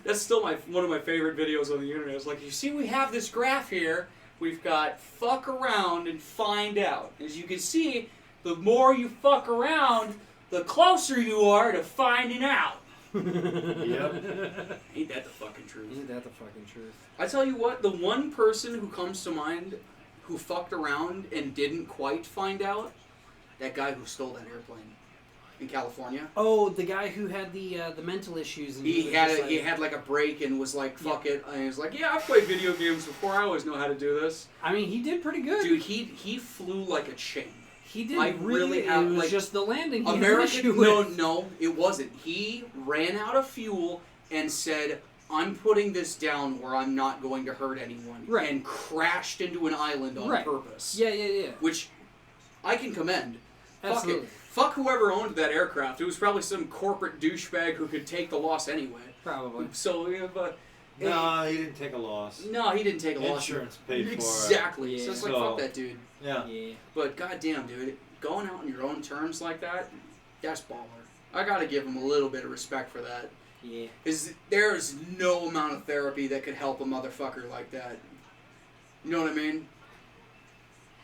That's still one of my favorite videos on the internet. It's like, you see, we have this graph here. We've got fuck around and find out. As you can see, the more you fuck around, the closer you are to finding out. Yep. Ain't that the fucking truth? Isn't that the fucking truth? I tell you what, the one person who comes to mind who fucked around and didn't quite find out, that guy who stole that airplane in California. Oh, the guy who had the mental issues. And He was had just he had like a break and was like, fuck it. And he was like, yeah, I've played video games before. I always know how to do this. I mean, he did pretty good. Dude, he flew like a chain. He did I really. really have, It was like, just the landing. He had an American, issue no, with. no, it wasn't. He ran out of fuel and said, I'm putting this down where I'm not going to hurt anyone. Right. And crashed into an island on Right. purpose. Yeah, yeah, yeah. Which I can commend. Absolutely. Fuck it. Fuck whoever owned that aircraft. It was probably some corporate douchebag who could take the loss anyway. Probably. So, yeah, but... No, he didn't take a loss. No, he didn't take a loss. Insurance paid for it. Exactly. Yeah. So it's like, So- fuck that dude. Yeah. Yeah. But goddamn, dude, going out on your own terms like that, that's baller. I gotta give him a little bit of respect for that. Yeah. There's no amount of therapy that could help a motherfucker like that. You know what I mean?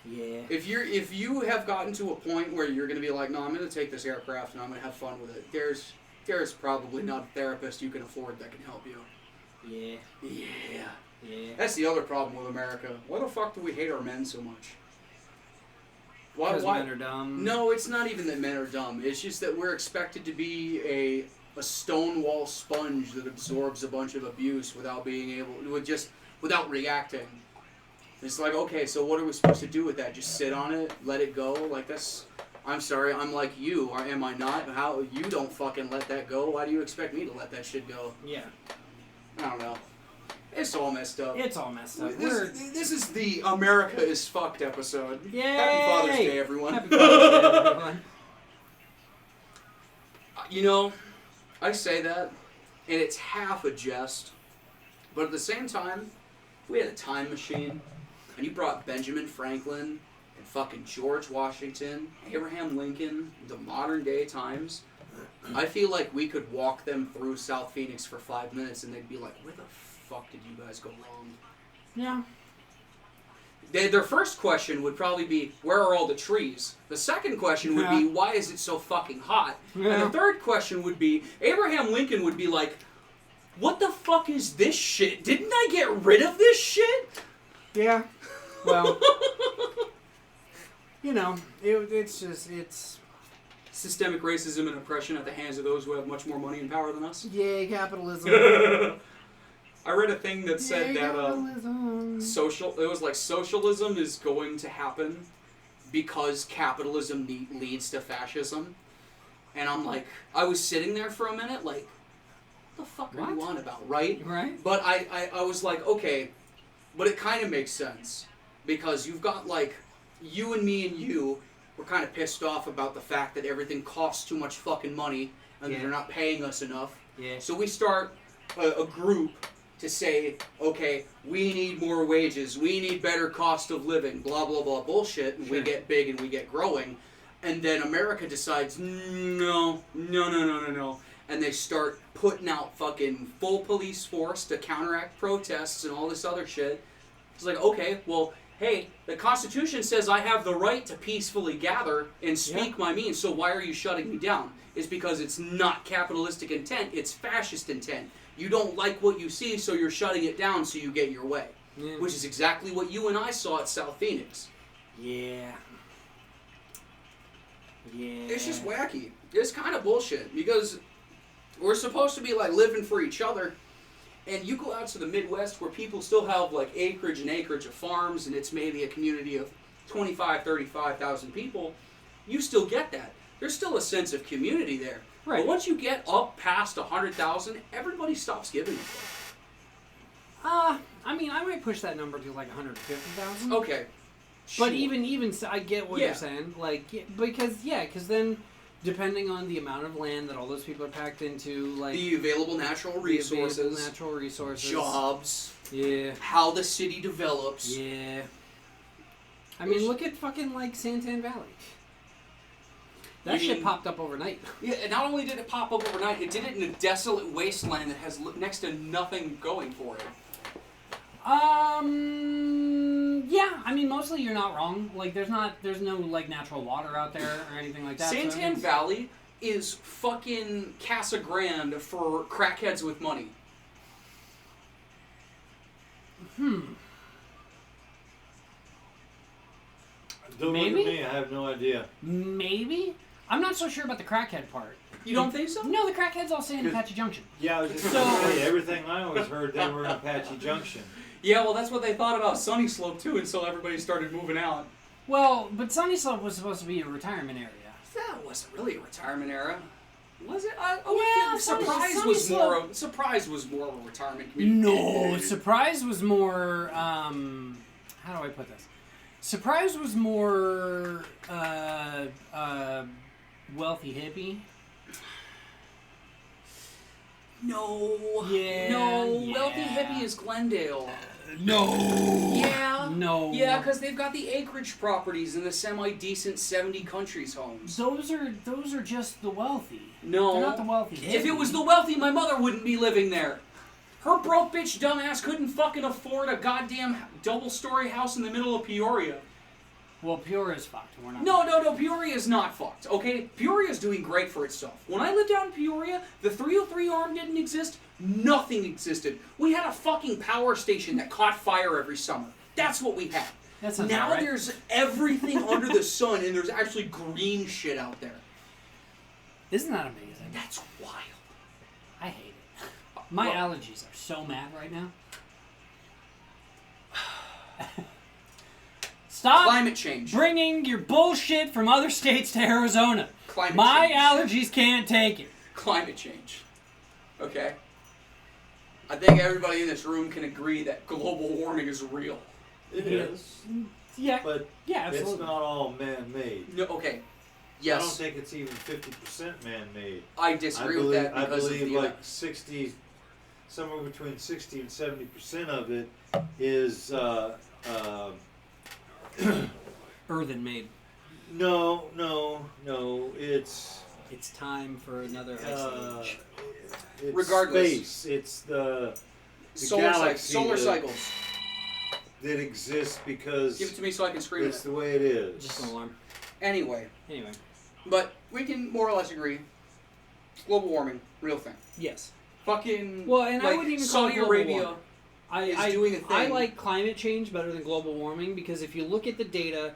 Yeah. If you have gotten to a point where you're gonna be like, no, I'm gonna take this aircraft and I'm gonna have fun with it. There's probably not a therapist you can afford that can help you. Yeah. Yeah. Yeah. That's the other problem with America. Why the fuck do we hate our men so much? Because men are dumb. No, it's not even that men are dumb. It's just that we're expected to be a stonewall sponge that absorbs a bunch of abuse without being able, without reacting. It's like, okay, so what are we supposed to do with that? Just sit on it, let it go? Like, that's, I'm sorry, I'm like you, or am I not? How, you don't fucking let that go? Why do you expect me to let that shit go? Yeah. I don't know. It's all messed up. It's all messed up. This is the America is fucked episode. Yay! Happy Father's Day, everyone. Happy Father's Day, everyone. You know, I say that, and it's half a jest, but at the same time, if we had a time machine, and you brought Benjamin Franklin and fucking George Washington, Abraham Lincoln, the modern day times, I feel like we could walk them through South Phoenix for 5 minutes and they'd be like, where the fuck did you guys go wrong? Yeah. Their first question would probably be, where are all the trees? The second question would be, why is it so fucking hot? Yeah. And the third question would be, Abraham Lincoln would be like, what the fuck is this shit? Didn't I get rid of this shit? Yeah. Well, you know, it's Systemic racism and oppression at the hands of those who have much more money and power than us. yay capitalism. I read a thing that said Yay, that capitalism. it was like socialism is going to happen because capitalism leads to fascism. And I'm like, I was sitting there for a minute like, what the fuck are you What? on about, right? Right? But I was like, okay, but it kind of makes sense because you've got like, you and me and you were kind of pissed off about the fact that everything costs too much fucking money and that Yeah. they're not paying us enough. Yeah. So we start a group to say, okay, we need more wages, we need better cost of living, blah, blah, blah, bullshit, and we Sure. get big and we get growing. And then America decides, no. And they start putting out fucking full police force to counteract protests and all this other shit. It's like, okay, well, hey, the Constitution says I have the right to peacefully gather and speak my means, so why are you shutting me down? It's because it's not capitalistic intent, it's fascist intent. You don't like what you see, so you're shutting it down so you get your way. Yeah. Which is exactly what you and I saw at South Phoenix. Yeah. Yeah. It's just wacky. It's kind of bullshit, because we're supposed to be like living for each other, and you go out to the Midwest where people still have like acreage and acreage of farms, and it's maybe a community of 25, 35,000 people, you still get that. There's still a sense of community there. Right. But once you get up past 100,000, everybody stops giving a fuck. I mean, I might push that number to like 150,000. Okay. But even so, I get what Yeah. you're saying. Like, because then, depending on the amount of land that all those people are packed into, like the available natural resources, jobs, yeah, how the city develops. yeah. I mean, look at fucking like Santan Valley. That You shit mean- popped up overnight. Yeah, and not only did it pop up overnight, it did it in a desolate wasteland that has next to nothing going for it. Yeah, I mean, mostly you're not wrong. Like, there's no, like, natural water out there or anything like that. so Santan it's- Valley is fucking Casa Grande for crackheads with money. Don't Maybe? look at me. I have no idea. Maybe? I'm not so sure about the crackhead part. You don't think so? No, the crackheads all stay in Good. Apache Junction. Yeah, I was just So- going to say, everything I always heard, they were in Apache Junction. Yeah, well, that's what they thought about Sunny Slope too, until everybody started moving out. Well, but Sunny Slope was supposed to be a retirement area. That wasn't really a retirement era, was it? Yeah, Sunny Surprise was more of a retirement community. No, Surprise was more, how do I put this? Surprise was more, wealthy hippie. No. Yeah, No. yeah. Wealthy hippie is Glendale. No. Yeah. No. Yeah, because they've got the acreage properties and the semi-decent 70 countries homes. Those are just the wealthy. No. They're not the wealthy. If it was the wealthy, my mother wouldn't be living there. Her broke bitch dumbass couldn't fucking afford a goddamn double-story house in the middle of Peoria. Well, Peoria's fucked. We're not. No, Peoria is not fucked, okay? Peoria is doing great for itself. When I lived out in Peoria, the 303 arm didn't exist. Nothing existed. We had a fucking power station that caught fire every summer. That's what we had. That sounds Now about right. there's everything under the sun, and there's actually green shit out there. Isn't that amazing? That's wild. I hate it. My allergies are so mad right now. Stop Climate change. bringing your bullshit from other states to Arizona. Climate My change. allergies can't take it. Climate change. Okay? I think everybody in this room can agree that global warming is real. It is, Yeah, but yeah, it's absolutely. not all man-made. No, okay. I don't Yes, think it's even 50% man-made. I disagree I with believe, that because I believe of the like 60, somewhere between 60 and 70% of it is Earthen made. no, it's It's time for another ice age. it's Regardless. space. It's the solar galaxy cycles. that exists because Give it to me so I can scream it's it. the way it is. Just an alarm. Anyway, Anyway, but we can more or less agree. Global warming, real thing. yes. Fucking Well, and I like wouldn't even call it Saudi global Arabia. warming. is I doing a thing. I like climate change better than global warming because if you look at the data,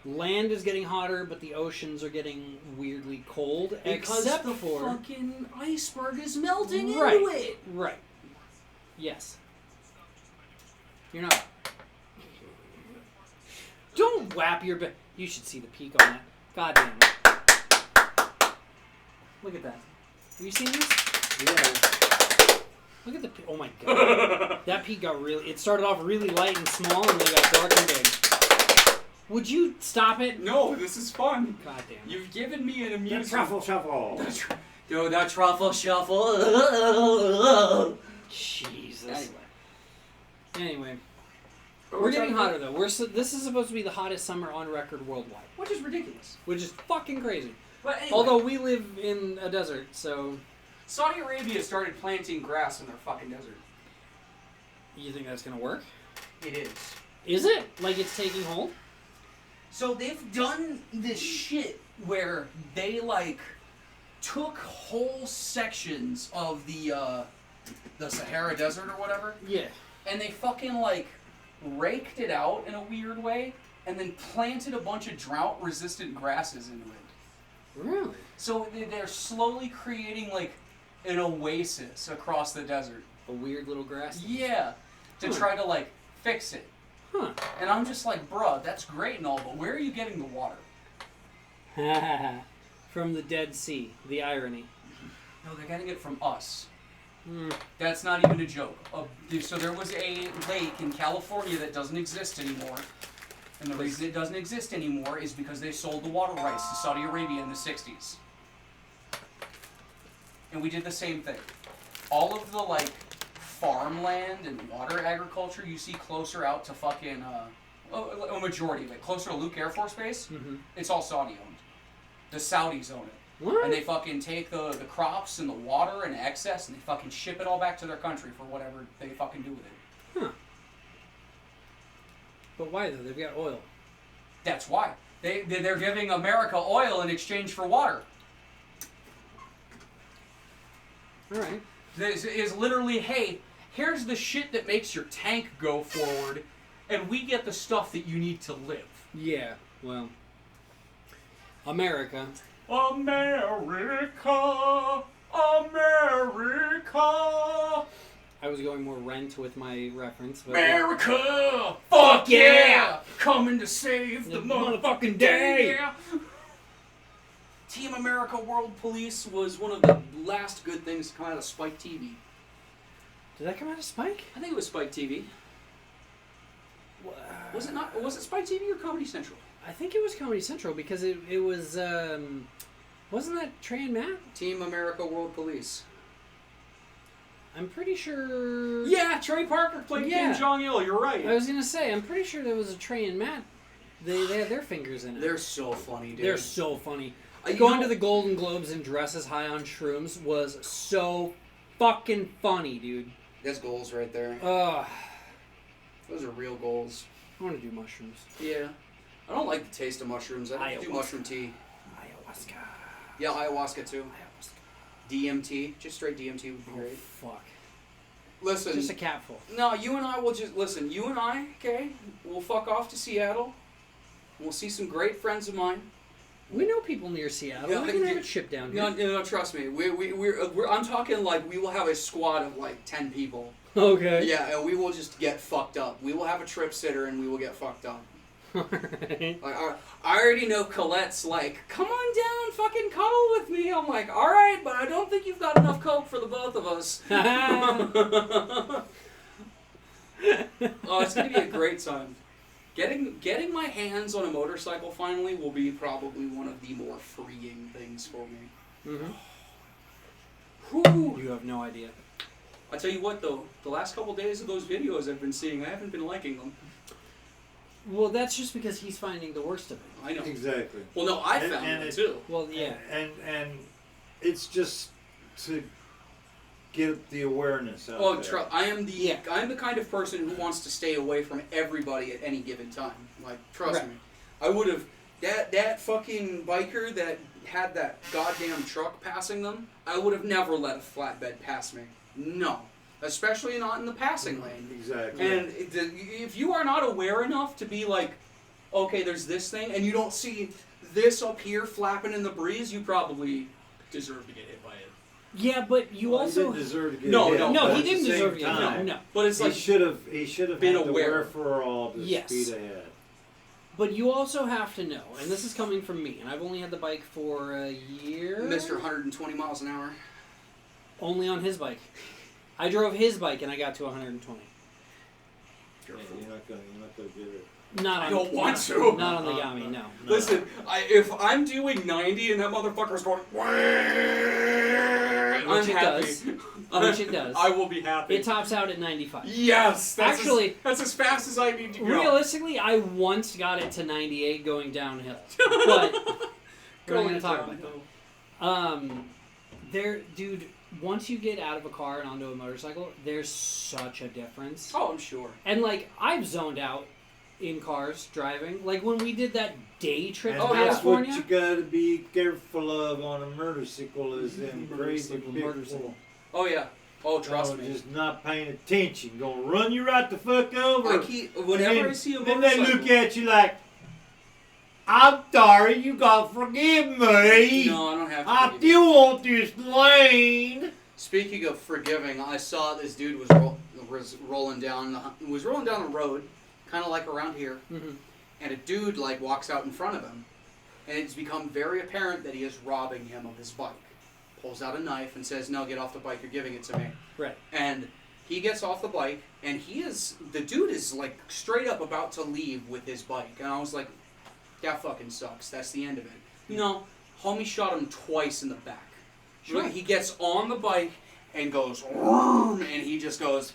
land is getting hotter, but the oceans are getting weirdly cold. Because except the for fucking iceberg is melting Right. into it. right. Yes. You're not. Don't whap your. You should see the peak on that. God damn it. Look at that. Have you seen this? Yeah. Look at the. Oh my god. That peak got really. It started off really light and small, and then it got dark and big. Would you stop it? No, this is fun. God damn it. You've given me an The amusement. truffle shuffle. Do the truffle shuffle. Jesus. Anyway, Anyway, we're getting hotter though. This is supposed to be the hottest summer on record worldwide, which is ridiculous. which is fucking crazy. But anyway, Although we live in a desert, so Saudi Arabia started planting grass in their fucking desert. you think that's gonna work? It is. Is it? Like it's taking hold? So they've done this shit where they like took whole sections of the Sahara Desert or whatever, Yeah. and they fucking like raked it out in a weird way, and then planted a bunch of drought-resistant grasses into it. Really? So they're slowly creating like an oasis across the desert. A weird little grass. Yeah, to try to like fix it. Huh. And I'm just like, bruh, that's great and all, but where are you getting the water? From the Dead Sea. The irony. No, they're getting it from us. Hmm. That's not even a joke. So there was a lake in California that doesn't exist anymore And the reason it doesn't exist anymore is because they sold the water rights to Saudi Arabia in the 60s. And we did the same thing. All of the, like, farmland and water agriculture you see closer out to fucking, a majority of it, closer to Luke Air Force Base, it's all Saudi owned. The Saudis own it. What? And they fucking take the crops and the water and excess and they fucking ship it all back to their country for whatever they fucking do with it. Huh. But why though? They've got oil. That's why. They're giving America oil in exchange for water. Alright. This is literally, hey, here's the shit that makes your tank go forward, and we get the stuff that you need to live. Yeah, well. America. America, America, I was going more Rent with my reference, but America, fuck yeah, coming to save the motherfucking day. Yeah. Team America World Police was one of the last good things to come out of Spike TV. did that come out of Spike? I think it was Spike TV. Was it not? Was it Spike TV or Comedy Central? I think it was Comedy Central because it was wasn't that Trey and Matt? Team America World Police. I'm pretty sure. Yeah, Trey Parker played Yeah. Kim Jong-il. You're right. I was gonna say I'm pretty sure there was a Trey and Matt. They had their fingers in it. They're so funny, dude. They're so funny. You Going know- to the Golden Globes and dresses high on shrooms was so fucking funny, dude. That's goals right there. Ugh. Those are real goals. I want to do mushrooms. Yeah. I don't like the taste of mushrooms. I like to do Ayahuasca. mushroom tea. Ayahuasca. Yeah, ayahuasca too. Ayahuasca. DMT. Just straight DMT would be Oh, great. fuck. Listen. Just a capful. No, you and I will just... Listen, you and I, okay, we'll fuck off to Seattle. We'll see some great friends of mine. We know people near Seattle. Yeah, We can have you- it shipped down here. No, trust me. We're I'm talking like we will have a squad of like 10 people. Okay. Yeah, and we will just get fucked up. We will have a trip sitter and we will get fucked up. Alright. Like, I already know Colette's like, come on down, fucking cuddle with me. I'm like, all right, but I don't think you've got enough coke for the both of us. Oh, it's gonna be a great time. Getting my hands on a motorcycle finally will be probably one of the more freeing things for me. Mm-hmm. Whew. You have no idea. I tell you what, though, the last couple days of those videos I've been seeing, I haven't been liking them. Well, that's just because he's finding the worst of it. I know. Exactly. Well, no, I And- found and it it- too. Well, yeah. And it's just to get the awareness out Oh, there. I am the kind of person who wants to stay away from everybody at any given time. Like, trust Right. me, I would have that fucking biker that had that goddamn truck passing them. I would have never let a flatbed pass me. No, especially not in the passing lane. Exactly. And if you are not aware enough to be like, okay, there's this thing, and you don't see this up here flapping in the breeze, you probably deserve to get hit by it. Yeah, but you Well, also... he didn't deserve to get No, hit, no, No, but he at the didn't same deserve to get... No, time, no. But it's He like, should have been had the aware. wherefore to Yes. speed ahead. But you also have to know, and this is coming from me, and I've only had the bike for a year. Mr. 120 miles an hour. Only on his bike. I drove his bike and I got to 120. Yeah, you're not gonna get it. Not on, I don't want not, to. Not on the Yami, no. No. Listen, if I'm doing 90 and that motherfucker's going, I'm Which it happy. does. Which it does. I will be happy. It tops out at 95. Yes, that's Actually- that's as fast as I need to go. Realistically, I once got it to 98 going downhill. But we're not going to talk about that. Dude, once you get out of a car and onto a motorcycle, there's such a difference. Oh, I'm sure. And, like, I've zoned out in cars driving. Like, when we did that day trip And to that's what California. you gotta be careful of on a motorcycle is them crazy Motorcycle, big motorcycle. Oh yeah. Oh, trust me. Just not paying attention. Gonna run you right the fuck over. Whenever I see a Then motorcycle. they look at you like, I'm sorry, you gotta forgive me. No, I don't have to. I forgive you. still want this lane. Speaking of forgiving, I saw this dude was rolling down the road, kind of like around here, Mhm. and a dude like walks out in front of him, and it's become very apparent that he is robbing him of his bike. Pulls out a knife and says, "No, get off the bike. You're giving it to me." Right. And He gets off the bike, and the dude is like straight up about to leave with his bike. And I was like, that fucking sucks. That's the end of it. No, homie shot him twice in the back. Sure. He gets on the bike and goes, and he just goes,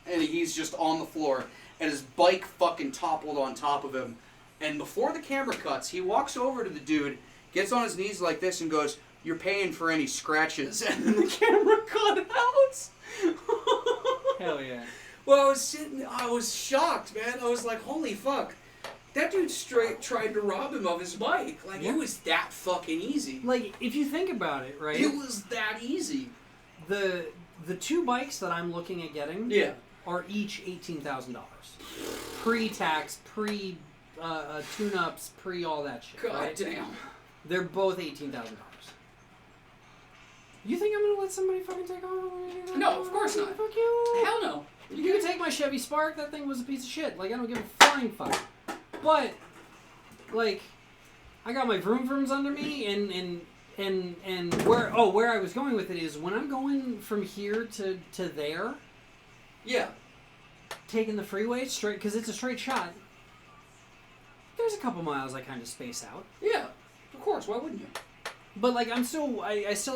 and he's just on the floor, and his bike fucking toppled on top of him. And before the camera cuts, he walks over to the dude, gets on his knees like this, and goes, "You're paying for any scratches." And then the camera cut out. Hell yeah. Well, I was shocked, man. I was like, holy fuck. That dude straight tried to rob him of his bike. Like, Yeah. it was that fucking easy. Like, if you think about it, right? It was that easy. The 2 bikes that I'm looking at getting Yeah. are each $18,000. Pre-tax, tune-ups, all that shit, God right? damn. They're both $18,000. You think I'm gonna let somebody fucking take off? No, of course not. Fuck you. Hell no. You can take my Chevy Spark. That thing was a piece of shit. Like, I don't give a flying fuck. But, like, I got my vroom vrooms under me, and where I was going with it is when I'm going from here to there, Yeah. taking the freeway straight, because it's a straight shot. There's a couple miles I kind of space out. Yeah. Of course. Why wouldn't you? But, like, I still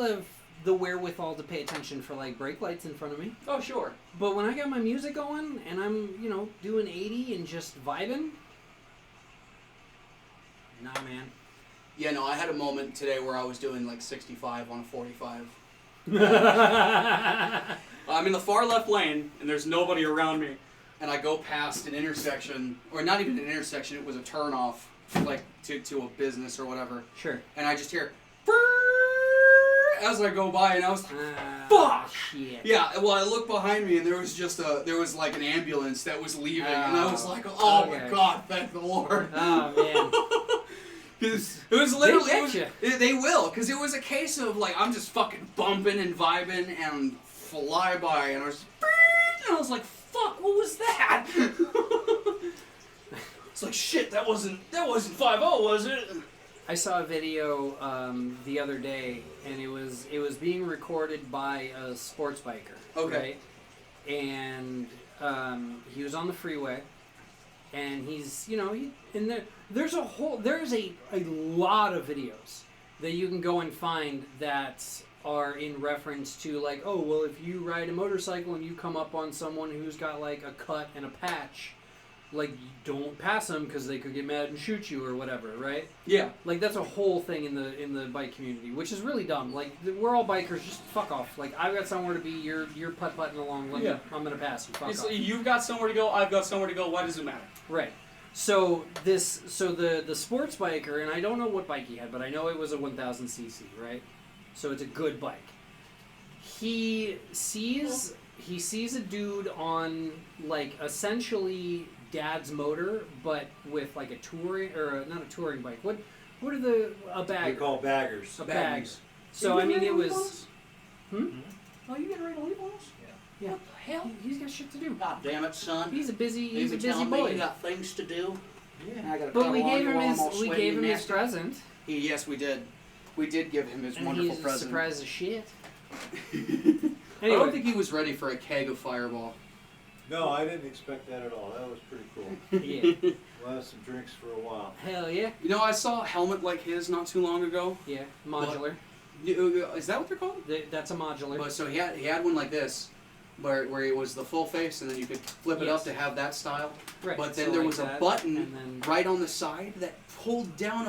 have the wherewithal to pay attention for, like, brake lights in front of me. Oh, sure. But when I got my music going and I'm, doing 80 and just vibing, nah, man. Yeah, no, I had a moment today where I was doing like 65 on a 45. I'm in the far left lane, and there's nobody around me. And I go past an intersection, or not even an intersection, it was a turnoff, like to a business or whatever. Sure. And I just hear, as I go by, and I was like, Fuck! fuck! Shit. Yeah, well, I looked behind me, and there was like an ambulance that was leaving, and I was like, oh okay. my god, thank the Lord. Oh, man. Because it was literally, They get they will, because it was a case of like, I'm just fucking bumping and vibing and fly by, and I was like, fuck, what was that? It's like, shit, that wasn't 5-0, was it? I saw a video the other day, and it was being recorded by a sports biker. Okay. Right? And he was on the freeway, and he's there's a lot of videos that you can go and find that are in reference to like, oh well, if you ride a motorcycle and you come up on someone who's got like a cut and a patch, like, don't pass them because they could get mad and shoot you or whatever, right? Yeah. Like, that's a whole thing in the bike community, which is really dumb. Like, we're all bikers, just fuck off. Like, I've got somewhere to be, you're putt-putting along, I'm gonna pass you, fuck off. You've got somewhere to go, I've got somewhere to go, why does it matter? Right. So the sports biker, and I don't know what bike he had, but I know it was a 1000cc, right? So it's a good bike. He sees a dude on, like, essentially dad's motor, but with like a touring, or not a touring bike. What are a bag? We call baggers. A bag. Baggies. So I mean, it was. Oh, you getting ready to leave on us? Yeah. What the hell? He's got shit to do. God damn it, son. He's a busy You telling me boy. you got things to do? Yeah. I gotta But cuddle we on gave you him while I'm his all sweaty and nasty. present, Yes, we did. We did give him his and wonderful he's present. surprised as shit. I Anyway, don't think he was ready for a keg of Fireball. No, I didn't expect that at all. That was pretty cool. yeah, We'll have some drinks for a while. hell yeah, You know, I saw a helmet like his not too long ago. yeah, modular. Is that what they're called? That's a modular. But so he had one like this, where it was the full face, and then you could flip it up Yes. to have that style. Right. But then so there like was a that, button and then right on the side that pulled down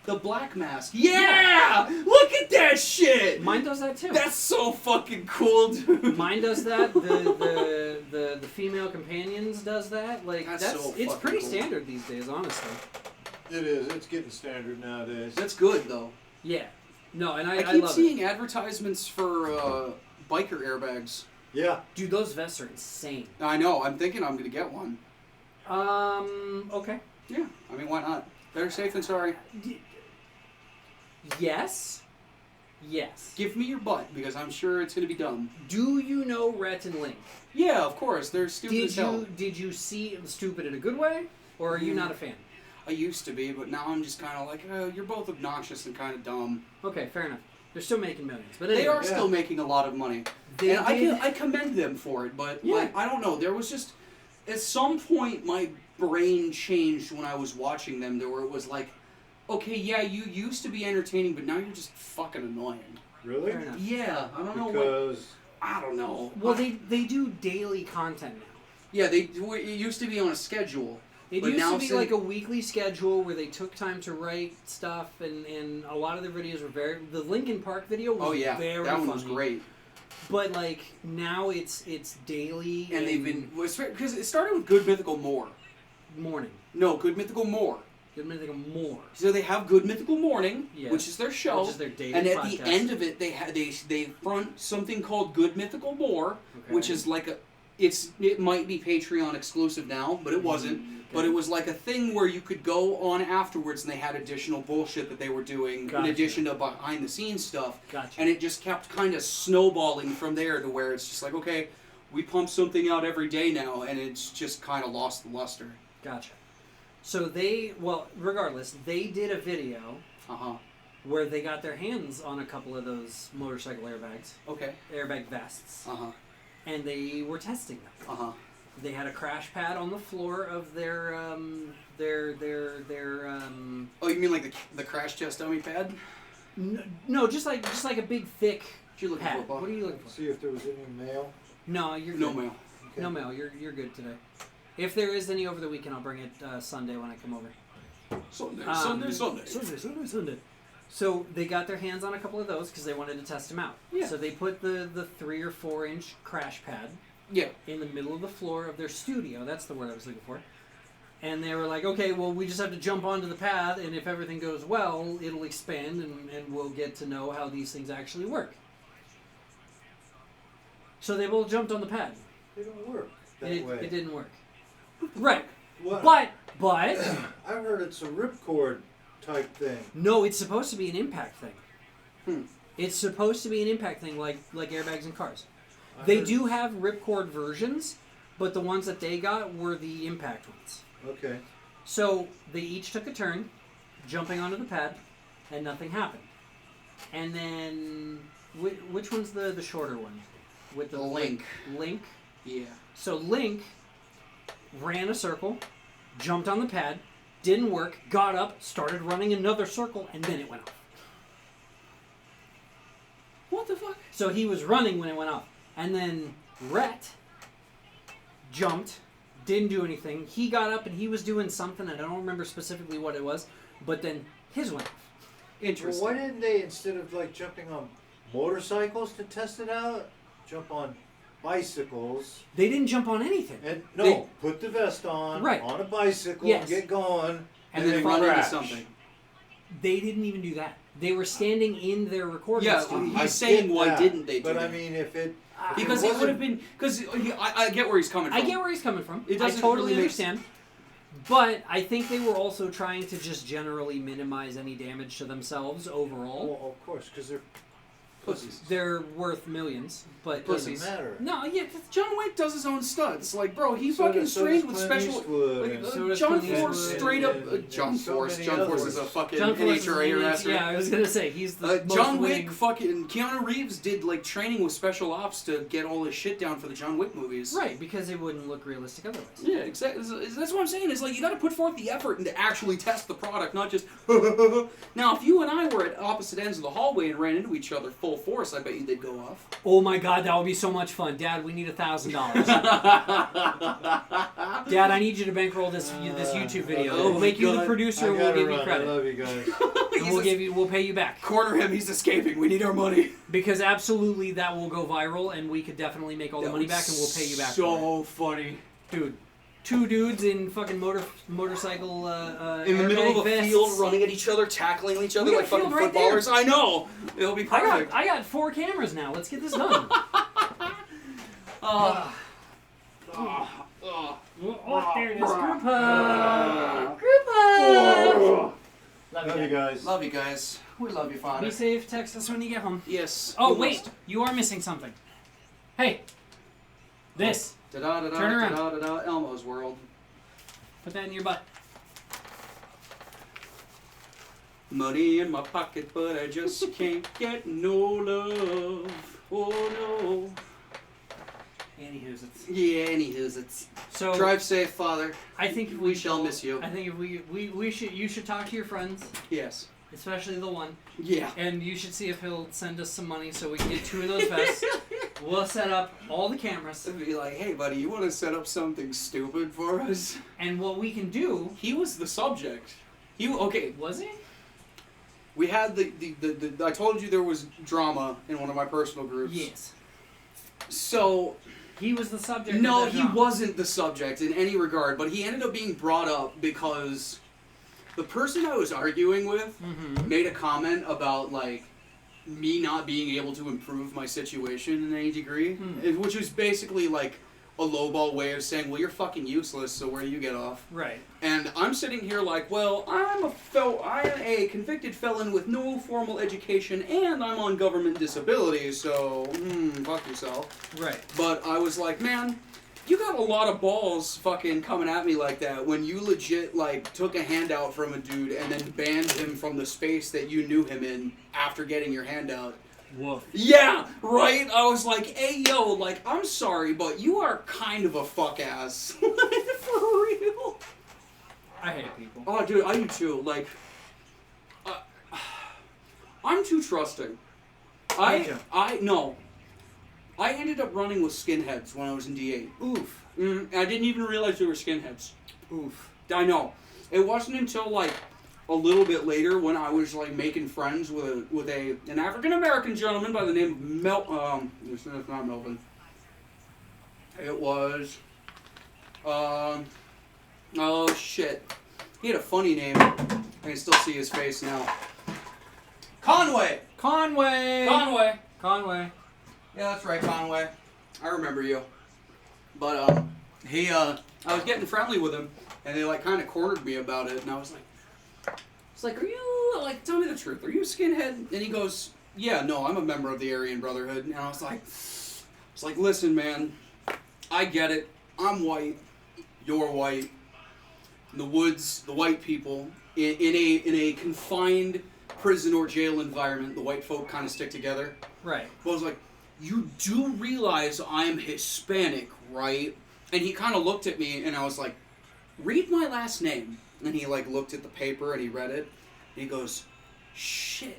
the black mask. Yeah! Look at that shit! mine does that too. That's so fucking cool, dude. Mine does that. The female companions does that. Like That's that's so it's fucking pretty cool. standard these days, honestly. It is. It's getting standard nowadays. That's good though. Yeah. No, and I I keep love seeing advertisements for biker airbags. Yeah. it. Dude, those vests are insane. I know. I'm thinking I'm gonna get one. Okay. Yeah. I mean, why not? Better safe than sorry. Yes. Yes. Give me your butt because I'm sure it's gonna be dumb. Do you know Rhett and Link? Yeah, of course. They're stupid as hell. Did you see stupid in a good way, or are you not a fan? I used to be, but now I'm just kind of like, oh, you're both obnoxious and kind of dumb. Okay, fair enough. They're still making millions, but They anyway, are still making a lot of money. They And I commend them for it, but Yeah. like, I don't know. There was just at some point my brain changed when I was watching them. Where it was like, okay, yeah, you used to be entertaining, but now you're just fucking annoying. Really? Fair enough. Yeah, I don't know. Because I don't know. Well, they do daily content now. Yeah, it used to be on a schedule. It But used now to be since- like a weekly schedule where they took time to write stuff, and a lot of their videos were very. The Linkin Park video was Oh yeah, very that one funny. was great. But like now it's daily And they've been because it started with Good Mythical More. morning. No, Good Mythical More. Good Mythical more. So they have Good Mythical Morning, Yes. which is their show, Which is their daily and at podcast. the end of it, they front something called Good Mythical More, Okay. which is like it might be Patreon exclusive now, but it wasn't. But it was like a thing where you could go on afterwards, and they had additional bullshit that they were doing Gotcha. in addition to behind the scenes stuff. Gotcha. And it just kept kind of snowballing from there to where it's just like, okay, we pump something out every day now, and it's just kind of lost the luster. Gotcha. So regardless, they did a video where they got their hands on a couple of those motorcycle airbags, Okay. airbag vests, Uh-huh. and they were testing them. Uh-huh. They had a crash pad on the floor of their Oh, you mean like the crash test dummy pad? no, just like a big thick What you looking pad. for, Bob? What are you looking for? see if there was any mail. No, you're No good. mail. Okay. No mail. You're good today. If there is any over the weekend, I'll bring it Sunday when I come over. Sunday. So they got their hands on a couple of those because they wanted to test them out. Yeah. So they put the 3 or 4 inch crash pad Yeah. in the middle of the floor of their studio. That's the word I was looking for. And they were like, okay, well, we just have to jump onto the pad, and if everything goes well, it'll expand, and we'll get to know how these things actually work. So they both jumped on the pad. They don't work that It way. didn't work. Right. What? But I've heard it's a ripcord type thing. no, it's supposed to be an impact thing. Hmm. It's supposed to be an impact thing, like airbags in cars. I They heard- do have ripcord versions, but the ones that they got were the impact ones. Okay. So they each took a turn, jumping onto the pad, and nothing happened. And then, which one's the shorter one? With the Link. Link. Yeah. So Link ran a circle, jumped on the pad, didn't work, got up, started running another circle, and then it went off. What the fuck? So he was running when it went off. And then Rhett jumped, didn't do anything. He got up and he was doing something, and I don't remember specifically what it was, but then his went off. Well, Interesting. why didn't they, instead of like jumping on motorcycles to test it out, jump on bicycles? They didn't jump on anything. And They- put the vest on, Right. on a bicycle, Yes. get going, and and then then run into crash. something. They didn't even do that. They were standing in their recording Yeah, studio. he's I saying get why that, didn't they do But that? I mean, if it Because it it would wasn't- have been. Because I get where he's coming from. I get where he's coming from. It I doesn't totally really make understand. But I think they were also trying to just generally minimize any damage to themselves overall. Well, of course, because they're Pussies. They're worth millions, but doesn't Pussies. matter. No, yeah, John Wick does his own stunts. Like, bro, he So fucking does trained with Clint special. Eastwood Like, and- So does John Clint Force Eastwood straight up. and John so Force. many John Force others. is a fucking John Force is NHRA the- wrestler. Yeah, I was gonna say he's the most John Wick, winning- fucking Keanu Reeves did like training with special ops to get all this shit down for the John Wick movies. Right, because it wouldn't look realistic otherwise. Yeah, exactly. That's what I'm saying. Is like you got to put forth the effort and to actually test the product, not just. Now, if you and I were at opposite ends of the hallway and ran into each other full force, I bet you they'd go off. Oh my god, that would be so much fun. Dad, we need $1,000. Dad, I need you to bankroll this YouTube video. Oh We'll my make you the God. producer I and we'll gotta give you run. I credit. love you guys. And we'll pay you back. Corner him. He's escaping. We need our money. Because absolutely that will go viral and we could definitely make all the money back and we'll pay you back for So funny. it. Dude, 2 dudes in fucking motorcycle In the middle airbag of a vests. field, running at each other, tackling each other We got like a field fucking right there. footballers. I know. It'll be perfect. I got 4 cameras now. Let's get this done. Uh, Oh, there it is. Group hug. Group hug. Love you guys. Love you guys. We love you, Father. Be safe. Text us when you get home. Yes. Oh, we wait. must. You are missing something. Hey. This. Da-da-da-da, Turn around. da-da-da-da, Elmo's World. Put that in your butt. Money in my pocket, but I just can't get no love. Oh no. Anywho's, it's Yeah, anywho's, it's. so. Drive safe, Father. I think if We shall miss you. I think if you should talk to your friends, Yes. especially the one, Yeah. and you should see if he'll send us some money so we can get 2 of those vests. We'll set up all the cameras, Be like, hey, buddy, you want to set up something stupid for us? and what we can do. He was the subject. Okay. Was he? We had the I told you there was drama in one of my personal groups. Yes. So He was the subject. no, of that he drama. wasn't the subject in any regard, but he ended up being brought up because the person I was arguing with Mm-hmm. made a comment about like me not being able to improve my situation in any degree, which was basically like a lowball way of saying, well, you're fucking useless, so where do you get off? Right. And I'm sitting here like, well, I'm a convicted felon with no formal education, and I'm on government disability, so fuck yourself. Right. But I was like, man, you got a lot of balls fucking coming at me like that when you legit like took a handout from a dude and then banned him from the space that you knew him in after getting your handout. Woof. Yeah, right? I was like, hey, yo, like, I'm sorry, but you are kind of a fuck ass. For real. I hate people. Oh, dude, I do too. Like, I'm too trusting. Me too. No. I ended up running with skinheads when I was in D8. Oof. I didn't even realize they were skinheads. Oof. I know. It wasn't until, like, a little bit later when I was, like, making friends with an African-American gentleman by the name of it's not Melvin. It was, oh, shit. He had a funny name. I can still see his face now. Conway! Conway. Conway! Conway. Yeah, that's right, Conway. I remember you. But, I was getting friendly with him, and they, like, kind of cornered me about it, and I was like, are you, like, tell me the truth, are you a skinhead? And he goes, yeah, no, I'm a member of the Aryan Brotherhood. And I was like, listen, man, I get it. I'm white. You're white. In the woods, the white people, in a confined prison or jail environment, the white folk kind of stick together. Right. But I was like, you do realize I'm Hispanic, right? And he kind of looked at me, and I was like, read my last name. And he, like, looked at the paper, and he read it. And he goes, shit,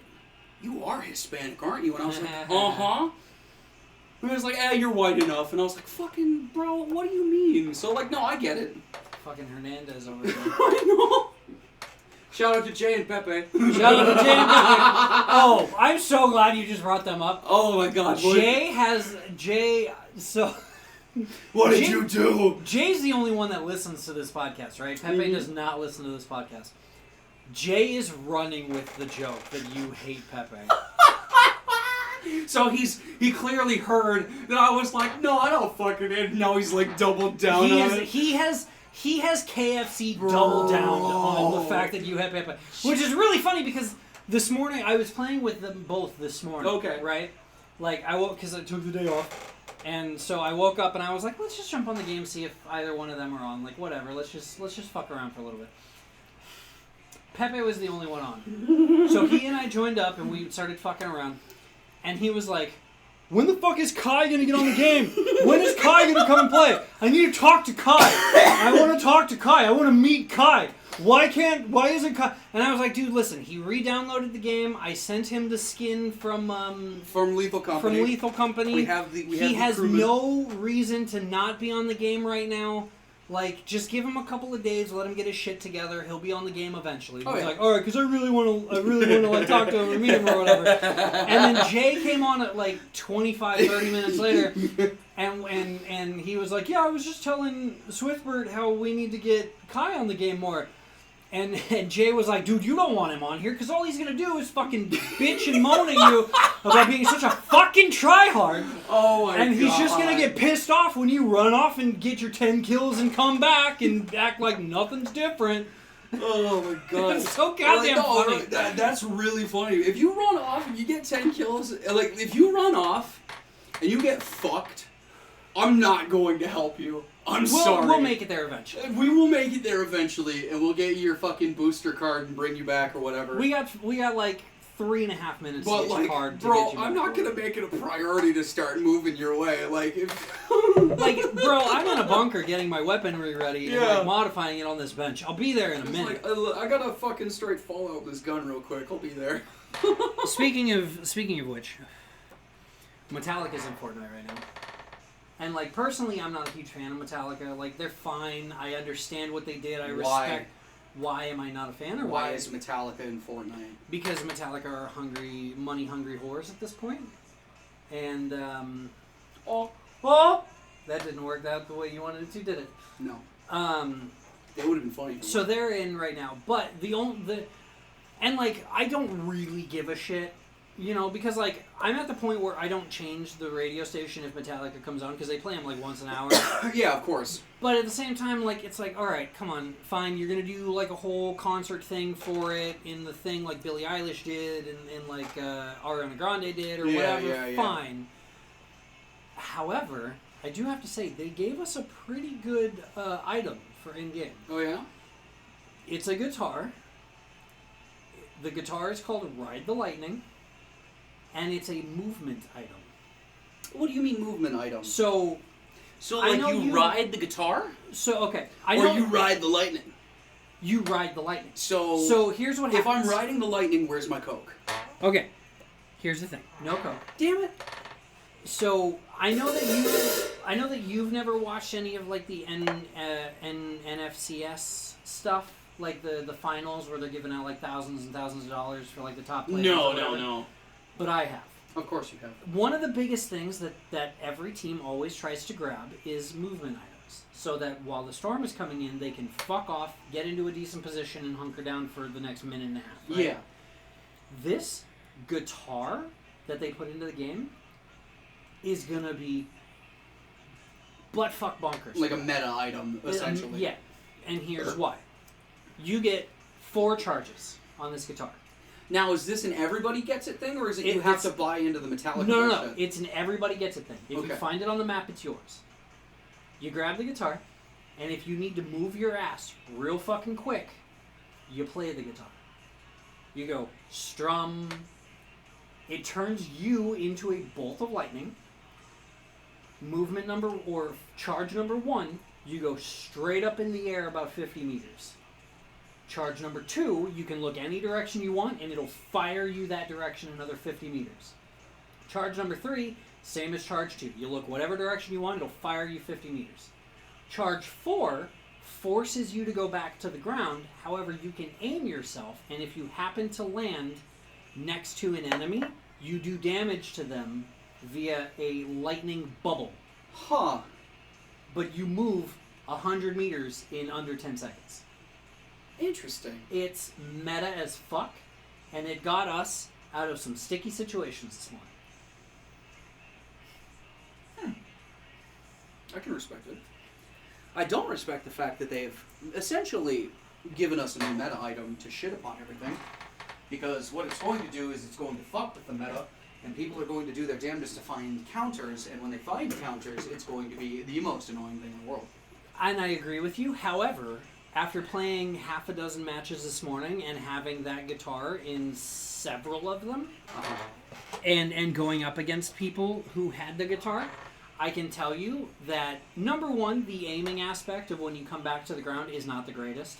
you are Hispanic, aren't you? And I was like, uh-huh. And he was like, you're white enough. And I was like, fucking, bro, what do you mean? So, like, no, I get it. Fucking Hernandez over there. I know. Shout out to Jay and Pepe. Shout out to Jay and Pepe. Oh, I'm so glad you just brought them up. Oh, my God. So... What did you do? Jay's the only one that listens to this podcast, right? Pepe does not listen to this podcast. Jay is running with the joke that you hate Pepe. So he clearly heard that I was like, no, I don't fucking it. Now he's like doubled down on it. He has KFC doubled down on the fact that you hate Pepe, which is really funny because this morning I was playing with them both this morning. Okay. Right? Like I woke because I took the day off. And so I woke up and I was like, let's just jump on the game, see if either one of them are on. Like, whatever, let's just fuck around for a little bit. Pepe was the only one on. So he and I joined up and we started fucking around. And he was like, when the fuck is Kai gonna get on the game? When is Kai gonna come and play? I need to talk to Kai. I want to talk to Kai. I want to meet Kai. Why isn't Kai? And I was like, dude, listen, he re-downloaded the game. I sent him the skin from Lethal Company. He has crewman. no reason to not be on the game right now. Like, just give him a couple of days, let him get his shit together. He'll be on the game eventually. He's like, all right, because I really want to like talk to him or meet him or whatever. And then Jay came on at like 25, 30 minutes later, and he was like, yeah, I was just telling Swithbert how we need to get Kai on the game more. And Jay was like, dude, you don't want him on here because all he's going to do is fucking bitch and moan at you about being such a fucking tryhard. Oh my God. And he's just going to get pissed off when you run off and get your 10 kills and come back and act like nothing's different. Oh my God. It's so goddamn funny. That's really funny. If you run off and you get 10 kills, like if you run off and you get fucked, I'm not going to help you. I'm sorry. We'll make it there eventually. We will make it there eventually, and we'll get you your fucking booster card and bring you back or whatever. We got like 3.5 minutes to But get like, your card to bro, get you I'm back not gonna over. make it a priority to start moving your way. Like, if Like, bro, I'm in a bunker getting my weaponry ready and Yeah. like modifying it on this bench. I'll be there in a it's minute. like, I gotta fucking straight Fallout this gun real quick. I'll be there. Speaking of which, Metallica is in Fortnite right now. And like personally, I'm not a huge fan of Metallica. Like they're fine. I understand what they did. I Why? respect. Why am I not a fan? Or Why is Metallica in Fortnite? Because Metallica are money hungry whores at this point. And that didn't work out the way you wanted it to, did it? No. It would have been funny. So they're in right now, but and like I don't really give a shit, you know, because like I'm at the point where I don't change the radio station if Metallica comes on because they play them like once an hour. Yeah, of course. But at the same time, like it's like, all right, come on, fine, you're gonna do like a whole concert thing for it in the thing like Billie Eilish did and like Ariana Grande did or whatever. Yeah. Fine. However, I do have to say they gave us a pretty good item for in-game. Oh yeah. It's a guitar. The guitar is called Ride the Lightning, and it's a movement item. What do you mean movement item? So I like know you ride the guitar, okay, or you ride the lightning. You ride the lightning. So here's what if happens. I'm riding the lightning, where's my Coke? Okay, here's the thing. No Coke. Damn it. So I know that you've never watched any of like the NFCS stuff, like the finals where they're giving out like thousands and thousands of dollars for like the top players. No. But I have. Of course you have. One of the biggest things that every team always tries to grab is movement items, so that while the storm is coming in, they can fuck off, get into a decent position, and hunker down for the next minute and a half. Right? Yeah. This guitar that they put into the game is gonna be butt fuck bonkers. Like a meta item, essentially. Yeah, and here's why. You get 4 charges on this guitar. Now, is this an everybody gets it thing, or is it you have to buy into the Metallica No. bullshit? It's an everybody gets it thing. If you find it on the map, it's yours. You grab the guitar, and if you need to move your ass real fucking quick, you play the guitar. You go strum. It turns you into a bolt of lightning. Charge number 1, you go straight up in the air about 50 meters. Charge number 2, you can look any direction you want and it'll fire you that direction another 50 meters. Charge number 3, same as charge 2. You look whatever direction you want, it'll fire you 50 meters. Charge 4 forces you to go back to the ground. However, you can aim yourself, and if you happen to land next to an enemy, you do damage to them via a lightning bubble. Huh. But you move 100 meters in under 10 seconds. Interesting. It's meta as fuck, and it got us out of some sticky situations this morning. I can respect it. I don't respect the fact that they've essentially given us a new meta item to shit upon everything. Because what it's going to do is it's going to fuck with the meta, and people are going to do their damnedest to find counters, and when they find counters, it's going to be the most annoying thing in the world. And I agree with you. However, after playing half a dozen matches this morning and having that guitar in several of them, and going up against people who had the guitar, I can tell you that, number 1, the aiming aspect of when you come back to the ground is not the greatest.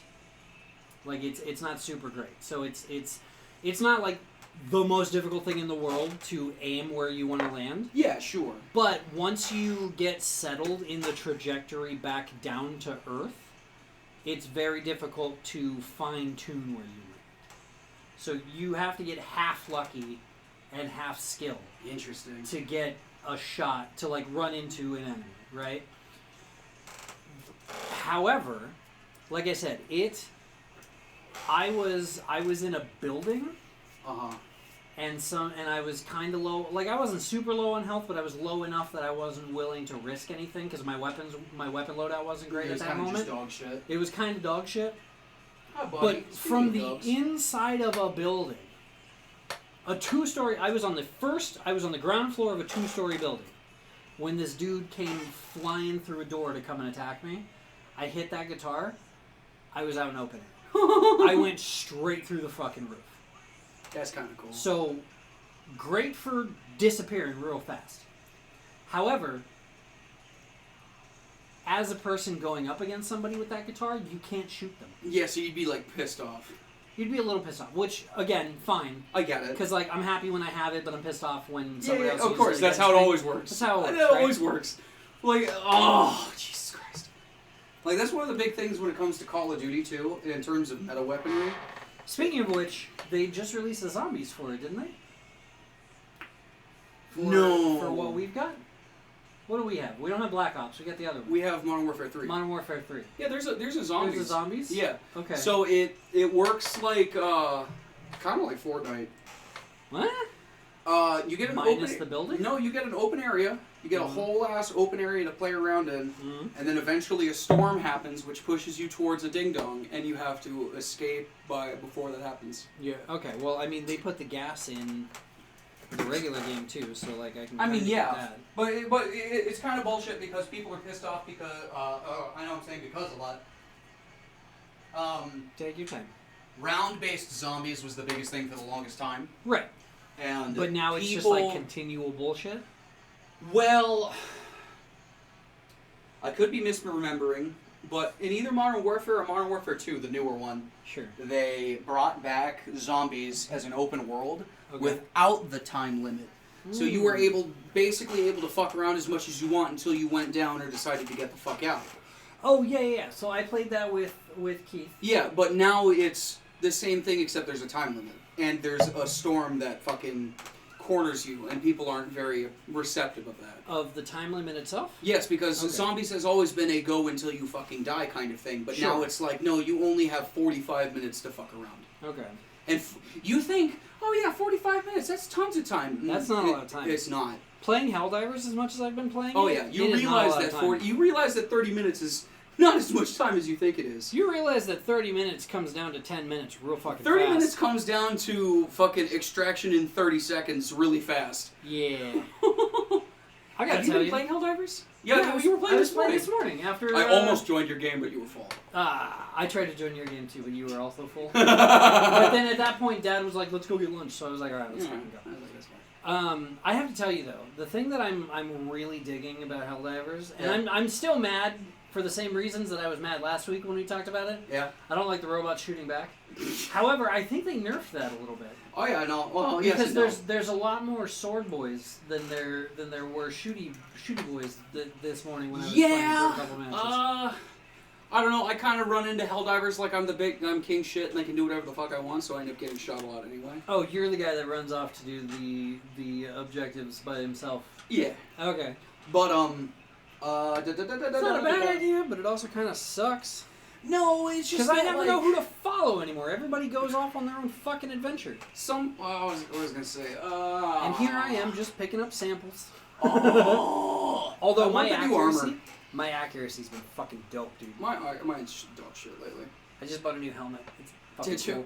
Like, it's not super great. So it's not like the most difficult thing in the world to aim where you want to land. Yeah, sure. But once you get settled in the trajectory back down to Earth, it's very difficult to fine-tune where you land. So you have to get half lucky and half skill. Interesting. To get a shot, to like run into an enemy, right? However, like I said, I was in a building, and I was kind of low. Like, I wasn't super low on health, but I was low enough that I wasn't willing to risk anything because my weapon loadout wasn't great at that moment. Just dog shit. It was kind of dog shit. Hi, buddy. But from the inside of a building, a 2-story. I was on the ground floor of a 2-story building. when this dude came flying through a door to come and attack me, I hit that guitar, I was out and open it. I went straight through the fucking roof. That's kind of cool. So, great for disappearing real fast. However, as a person going up against somebody with that guitar, you can't shoot them. Yeah, so you'd be like pissed off. You'd be a little pissed off, which, again, fine. I get it. Because, like, I'm happy when I have it, but I'm pissed off when somebody else of uses course. it That's against how it me. always works. That's how it works, It right? always works. Like, oh, Jesus Christ. Like, that's one of the big things when it comes to Call of Duty, too, in terms of meta weaponry. Speaking of which, they just released the zombies for it, didn't they? No. For what we've got? What do we have? We don't have Black Ops. We got the other one. We have Modern Warfare 3. Modern Warfare 3. Yeah, there's a zombies. There's the zombies? Yeah. Okay. So it works like kind of like Fortnite. What? You get an Minus open the building? No, you get an open area. You get a whole ass open area to play around in, Mm-hmm. and then eventually a storm happens, which pushes you towards a ding dong, and you have to escape before that happens. Yeah. Okay. Well, I mean, they put the gas in the regular game too, so like I can. I mean, kinda yeah, get that. but it's kind of bullshit because people are pissed off because I know I'm saying because a lot. Take your time. Round-based zombies was the biggest thing for the longest time, Right. and But now it's just people- like continual bullshit. Well, I could be misremembering, but in either Modern Warfare or Modern Warfare 2, the newer one, Sure. they brought back zombies as an open world Okay. without the time limit. So you were basically able to fuck around as much as you want until you went down or decided to get the fuck out. Oh yeah. So I played that with Keith. Yeah, but now it's the same thing except there's a time limit. And there's a storm that fucking corners you, and people aren't very receptive of that. Of the time limit itself? Yes, because Okay. zombies has always been a go until you fucking die kind of thing, but now Sure. it's like, no, you only have 45 minutes to fuck around. Okay. And you think, oh yeah, 45 minutes, that's tons of time. That's not a lot of time. It's not. Playing Helldivers as much as I've been playing Oh it, yeah, you it is not a realize lot of that time. you realize that 30 minutes is not as much time as you think it is. You realize that 30 minutes comes down to 10 minutes real fucking 30 fast. minutes comes down to fucking extraction in 30 seconds really fast. Yeah. I gotta Have you tell been you. playing Helldivers? Yeah, you were playing I was this playing morning. this morning after. I almost joined your game, but you were full. I tried to join your game too, but you were also full. But then at that point, Dad was like, "Let's go get lunch." So I was like, "All right, let's fucking go." I have to tell you though, the thing that I'm really digging about Helldivers, and Yeah. I'm still mad for the same reasons that I was mad last week when we talked about it. Yeah. I don't like the robots shooting back. However, I think they nerfed that a little bit. Oh yeah, no. Well, yes Because and no. there's a lot more sword boys than there were shooty boys this morning when I was playing for a couple matches. I don't know. I kind of run into Helldivers like I'm king shit and I can do whatever the fuck I want, so I end up getting shot a lot anyway. Oh, you're the guy that runs off to do the objectives by himself. Yeah. Okay. But It's not a bad idea, but it also kind of sucks. No, it's just Because I that, never like, know who to follow anymore. Everybody goes off on their own fucking adventure. I was gonna say. And here I am just picking up samples. Oh. Although I want the new armor. my accuracy's been fucking dope, dude. Mine's dog shit lately. I just bought a new helmet. It's fucking Did you? cool.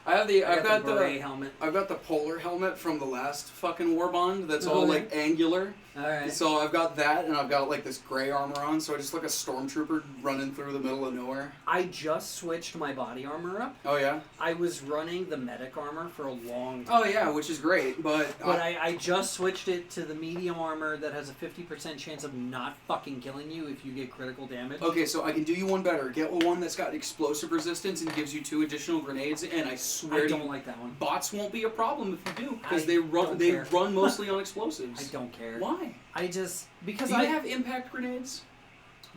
I've got the beret helmet. I've got the polar helmet from the last fucking war bond that's Oh, all yeah. like angular. Alright. So I've got that, and I've got like this gray armor on, so I just look like a stormtrooper running through the middle of nowhere. I just switched my body armor up. Oh yeah. I was running the medic armor for a long time. Oh yeah, which is great, but I just switched it to the medium armor that has a 50% chance of not fucking killing you if you get critical damage. okay, so I can do you one better. Get one that's got explosive resistance and gives you 2 additional grenades, and I swear I to don't you, like that one. bots won't be a problem if you do, because I they don't care. run mostly on explosives. I don't care. Why? I just because Do you I have impact grenades?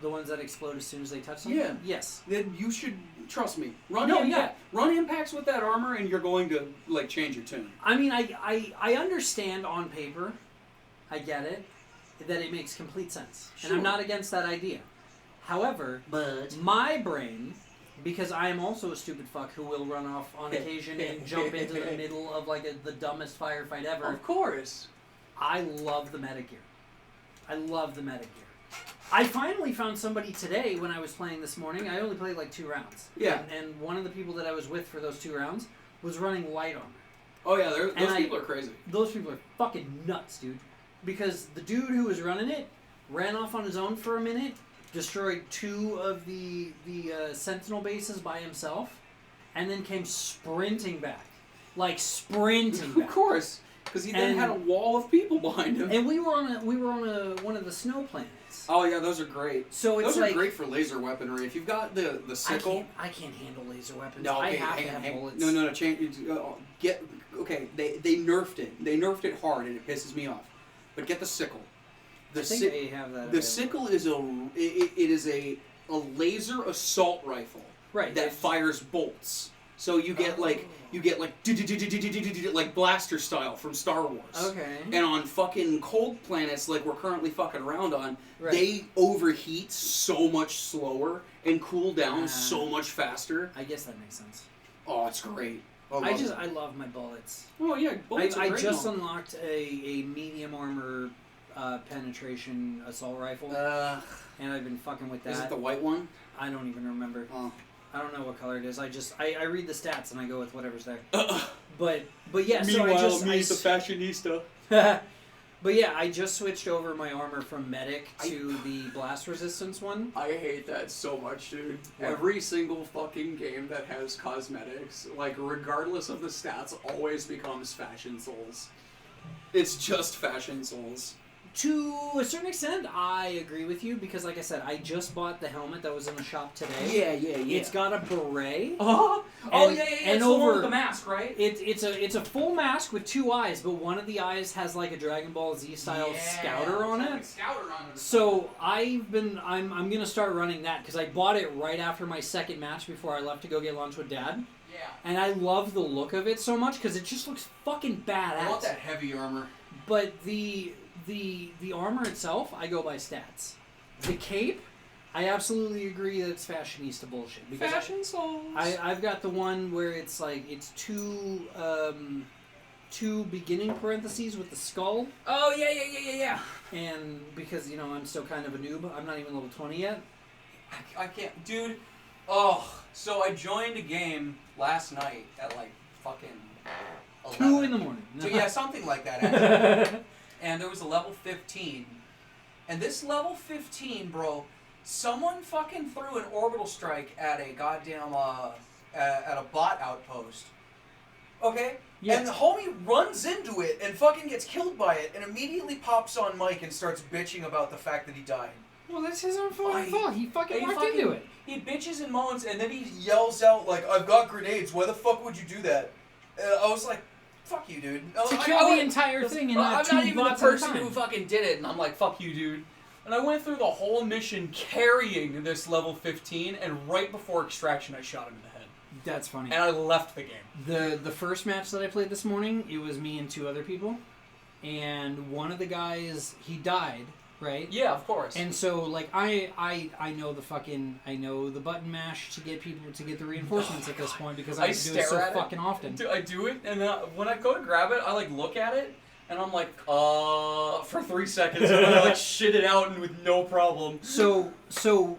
the ones that explode as soon as they touch something. Yeah. Yes. Then you should trust me. Run No, impact. Run impacts with that armor, and you're going to like change your tune. I mean, I understand on paper, I get it, that it makes complete sense, and Sure. I'm not against that idea. However, But my brain, because I am also a stupid fuck who will run off on occasion and jump into the middle of like the dumbest firefight ever. Of course. I love the meta gear. I love the meta gear. I finally found somebody today when I was playing this morning. I only played like 2 rounds. Yeah. And one of the people that I was with for those 2 rounds was running light armor. Oh yeah, those And people are crazy. Those people are fucking nuts, dude. Because the dude who was running it, ran off on his own for a minute, destroyed 2 of the Sentinel bases by himself, and then came sprinting back. Like, sprinting back. Of course. Because he then had a wall of people behind him. And we were on one of the snow planets. Oh yeah, those are great. So it's those are great for laser weaponry. If you've got the sickle, I can't handle laser weapons. no, I okay, have to have bullets. No. Change. They nerfed it. They nerfed it hard, and it pisses me off. But get the sickle. I think I have that. The sickle is a laser assault rifle. Right. That fires bolts. So you get like blaster style from Star Wars. Okay. And on fucking cold planets like we're currently fucking around on, Right. they overheat so much slower and cool down so much faster. I guess that makes sense. Oh, it's great. I love my bullets. Oh yeah, bullets I are great. just unlocked a medium armor penetration assault rifle, and I've been fucking with that. Is it the white one? I don't even remember. Oh. I don't know what color it is. I read the stats and I go with whatever's there. But yeah, Meanwhile, so me, the fashionista. But yeah, I just switched over my armor from medic to the blast resistance one. I hate that so much, dude. What? Every single fucking game that has cosmetics, like, regardless of the stats, always becomes Fashion Souls. It's just Fashion Souls. To a certain extent, I agree with you because, like I said, I just bought the helmet that was in the shop today. Yeah. It's got a beret. Oh And- yeah. and It's the one over- with the mask, right? It's a full mask with 2 eyes, but one of the eyes has like a Dragon Ball Z style scouter on it. Scouter on it. So I'm gonna start running that because I bought it right after my second match before I left to go get lunch with Dad. Yeah. And I love the look of it so much because it just looks fucking badass. I want that heavy armor. But the armor itself, I go by stats. The cape, I absolutely agree that it's fashionista bullshit. Because Fashion Souls. I've got the one where it's like it's two beginning parentheses with the skull, Oh yeah. and because I'm still kind of a noob, I'm not even level 20 yet. I can't, dude. Oh, so I joined a game last night at like fucking 11. 2 in the morning. So yeah, something like that actually. And there was a level 15. And this level 15, bro, someone fucking threw an orbital strike at a goddamn, at a bot outpost. Okay? Yeah. And the homie runs into it and fucking gets killed by it and immediately pops on mic and starts bitching about the fact that he died. Well, that's his own fucking fault. He fucking And walked into it. He bitches and moans and then he yells out like, "I've got grenades, why the fuck would you do that?" I was like, fuck you, dude. To kill the entire thing and not 2 I'm not even the bots at a person time. who fucking did it, and I'm like, fuck you, dude. And I went through the whole mission carrying this level 15, and right before extraction, I shot him in the head. That's funny. And I left the game. The first match that I played this morning, it was me and 2 other people, and one of the guys, he died, right? Yeah, of course. And so like I know the button mash to get people to get the reinforcements at this point because I do it stare so at it. fucking often. I do it, and then when I go to grab it, I like look at it, and I'm like, for 3 seconds, and then I like shit it out and with no problem. So Go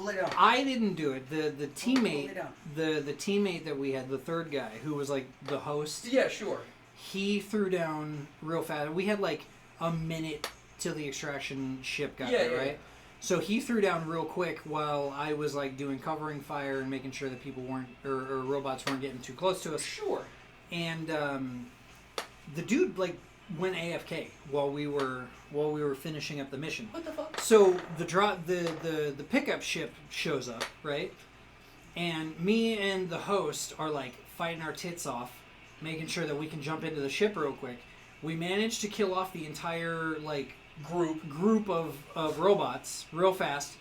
lay down. I didn't do it. The Go teammate lay down. the teammate that we had, the third guy who was like the host, Yeah, sure. he threw down real fast. We had like a minute till the extraction ship got Yeah, there, yeah. right? So he threw down real quick while I was like doing covering fire and making sure that people weren't or robots weren't getting too close to us. Sure. And the dude like went AFK while we were finishing up the mission. What the fuck? So the pickup ship shows up, right? And me and the host are like fighting our tits off, making sure that we can jump into the ship real quick. We managed to kill off the entire like group of robots real fast.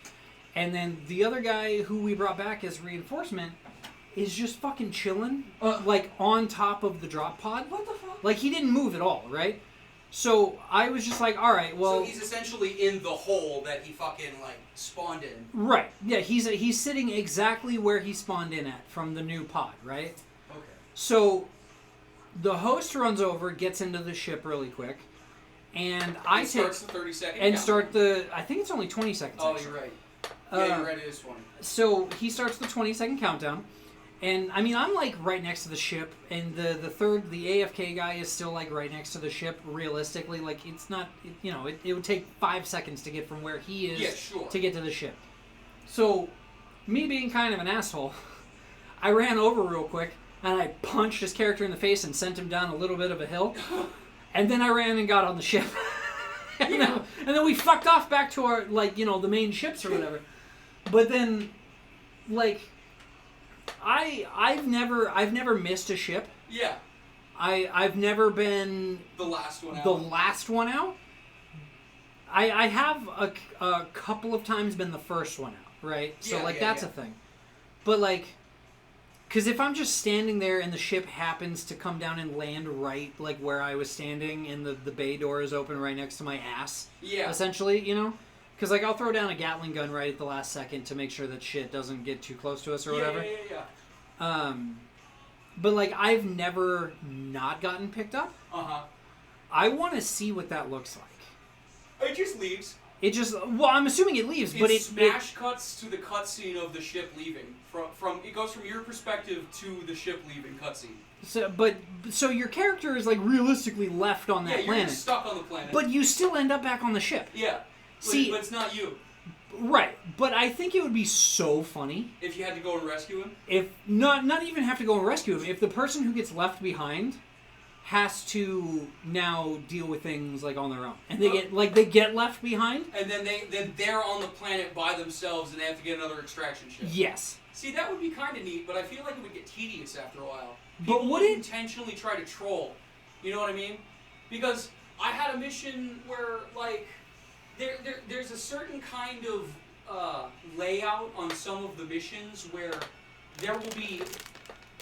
And then the other guy who we brought back as reinforcement is just fucking chilling, like on top of the drop pod. What the fuck? Like he didn't move at all, right? So I was just like, all right, well. So he's essentially in the hole that he fucking like spawned in. Right. Yeah, he's sitting exactly where he spawned in at from the new pod, right? Okay. So the host runs over, gets into the ship really quick, and I take starts the 30-second and count. start the. I think it's only 20 seconds. Oh, actually. you're right. Yeah, you're right. It is 20. So he starts the 20-second countdown, And I mean, I'm like right next to the ship, and the AFK guy is still like right next to the ship. Realistically, like it's not, it would take 5 seconds to get from where he is to get to the ship. So, me being kind of an asshole, I ran over real quick and I punched his character in the face and sent him down a little bit of a hill, and then I ran and got on the ship, and then we fucked off back to our the main ships or whatever. But then, like. I've never missed a ship. Yeah. I've never been the last one out. The last one out. I have a couple of times been the first one out, right? So that's a thing. But because if I'm just standing there and the ship happens to come down and land right like where I was standing and the bay door is open right next to my ass. Yeah. Essentially, Because, I'll throw down a Gatling gun right at the last second to make sure that shit doesn't get too close to us or whatever. Yeah. But, I've never not gotten picked up. Uh-huh. I want to see what that looks like. It just leaves. I'm assuming it leaves, but it smash cuts to the cutscene of the ship leaving. It goes from your perspective to the ship leaving cutscene. So your character is, realistically left on that planet. You're stuck on the planet. But you still end up back on the ship. Yeah. See, but it's not you. Right, but I think it would be so funny if you had to go and rescue him. If not even have to go and rescue him. If the person who gets left behind has to now deal with things on their own, and they get left behind, and then they're on the planet by themselves, and they have to get another extraction ship. Yes. See, that would be kind of neat, but I feel like it would get tedious after a while. But would it intentionally try to troll? You know what I mean? Because I had a mission where there's a certain kind of layout on some of the missions where there will be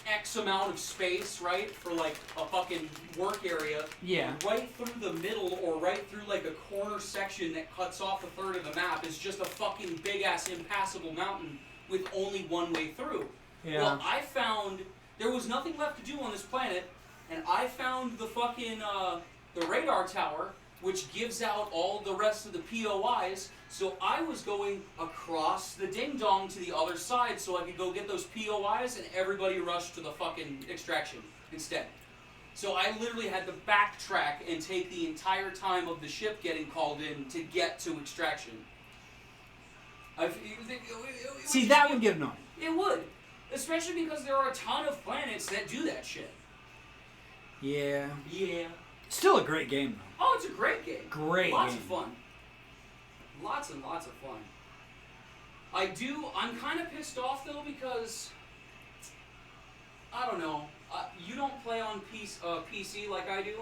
X amount of space, right, for a fucking work area. Yeah. Right through the middle or right through a corner section that cuts off a third of the map is just a fucking big ass impassable mountain with only one way through. Yeah. Well, I found there was nothing left to do on this planet, and I found the fucking the radar tower, which gives out all the rest of the POIs, so I was going across the ding-dong to the other side so I could go get those POIs, and everybody rushed to the fucking extraction instead. So I literally had to backtrack and take the entire time of the ship getting called in to get to extraction. See, that would get annoying. It would. Especially because there are a ton of planets that do that shit. Yeah. Yeah. Still a great game, though. Oh, it's a great game. Lots of fun. Lots and lots of fun. I'm kind of pissed off, though, because, I don't know, you don't play on PC like I do.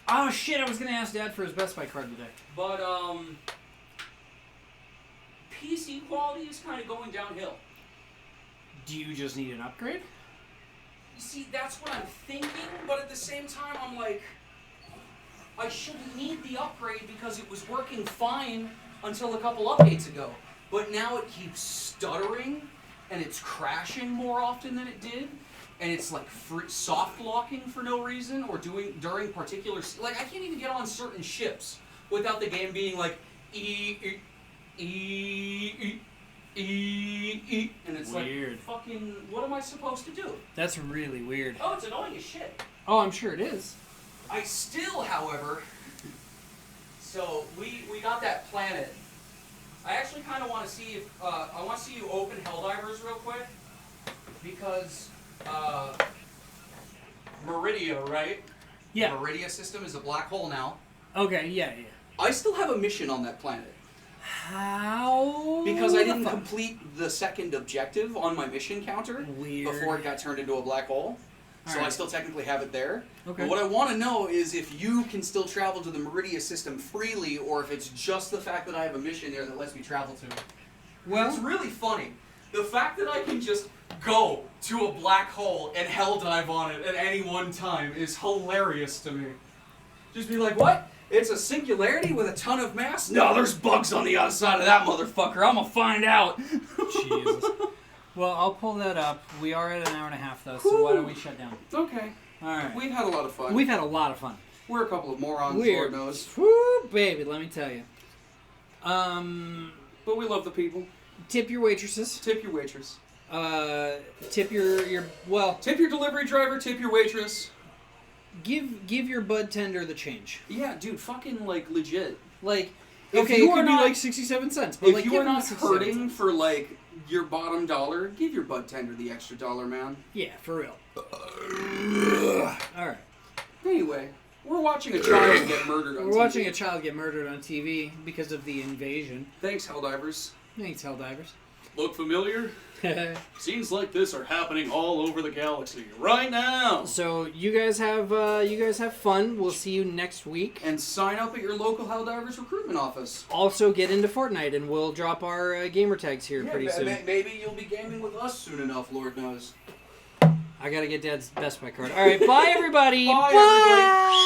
Oh, shit, I was going to ask Dad for his Best Buy card today. But, PC quality is kind of going downhill. Do you just need an upgrade? You see, that's what I'm thinking, but at the same time, I'm like, I shouldn't need the upgrade because it was working fine until a couple updates ago. But now it keeps stuttering, and it's crashing more often than it did, and it's soft locking for no reason, or during particular... I can't even get on certain ships without the game being and it's weird. Fucking, what am I supposed to do? That's really weird. Oh, it's annoying as shit. Oh, I'm sure it is. I still, however, so we got that planet. I actually kind of want to see if, I want to see you open Helldivers real quick, because, Meridia, right? Yeah. The Meridia system is a black hole now. Okay, yeah. I still have a mission on that planet. How? Because I didn't complete the second objective on my mission counter Weird. before it got turned into a black hole. So Alright. I still technically have it there. Okay. But what I want to know is if you can still travel to the Meridia system freely, or if it's just the fact that I have a mission there that lets me travel to it. Well, it's really funny. The fact that I can just go to a black hole and hell dive on it at any one time is hilarious to me. Just be like, what? It's a singularity with a ton of mass? No, there's bugs on the outside of that motherfucker. I'm gonna find out. Jesus. Well, I'll pull that up. We are at an hour and a half, though, so why don't we shut down? Okay. All right. We've had a lot of fun. We've had a lot of fun. We're a couple of morons, Lord knows. Woo, baby, let me tell you. But we love the people. Tip your waitresses. Tip your waitress. Tip your well. Tip your delivery driver. Tip your waitress. Give your bud tender the change. Yeah, dude, fucking like legit. Like, If okay, you it are could be not- like 67 cents, but If like you give are them not 67 hurting cents. for like your bottom dollar, give your bud tender the extra dollar, man. Yeah, for real. All right. Anyway, we're watching a child get murdered on We're TV. watching a child get murdered on TV because of the invasion. Thanks, Helldivers. Thanks, Helldivers. Look familiar? Scenes like this are happening all over the galaxy right now. So you guys have fun. We'll see you next week. And sign up at your local Helldivers recruitment office. Also get into Fortnite, and we'll drop our gamer tags here Yeah, pretty soon. maybe you'll be gaming with us soon enough, Lord knows. I gotta get Dad's Best Buy card. All right, bye everybody. Bye, everybody.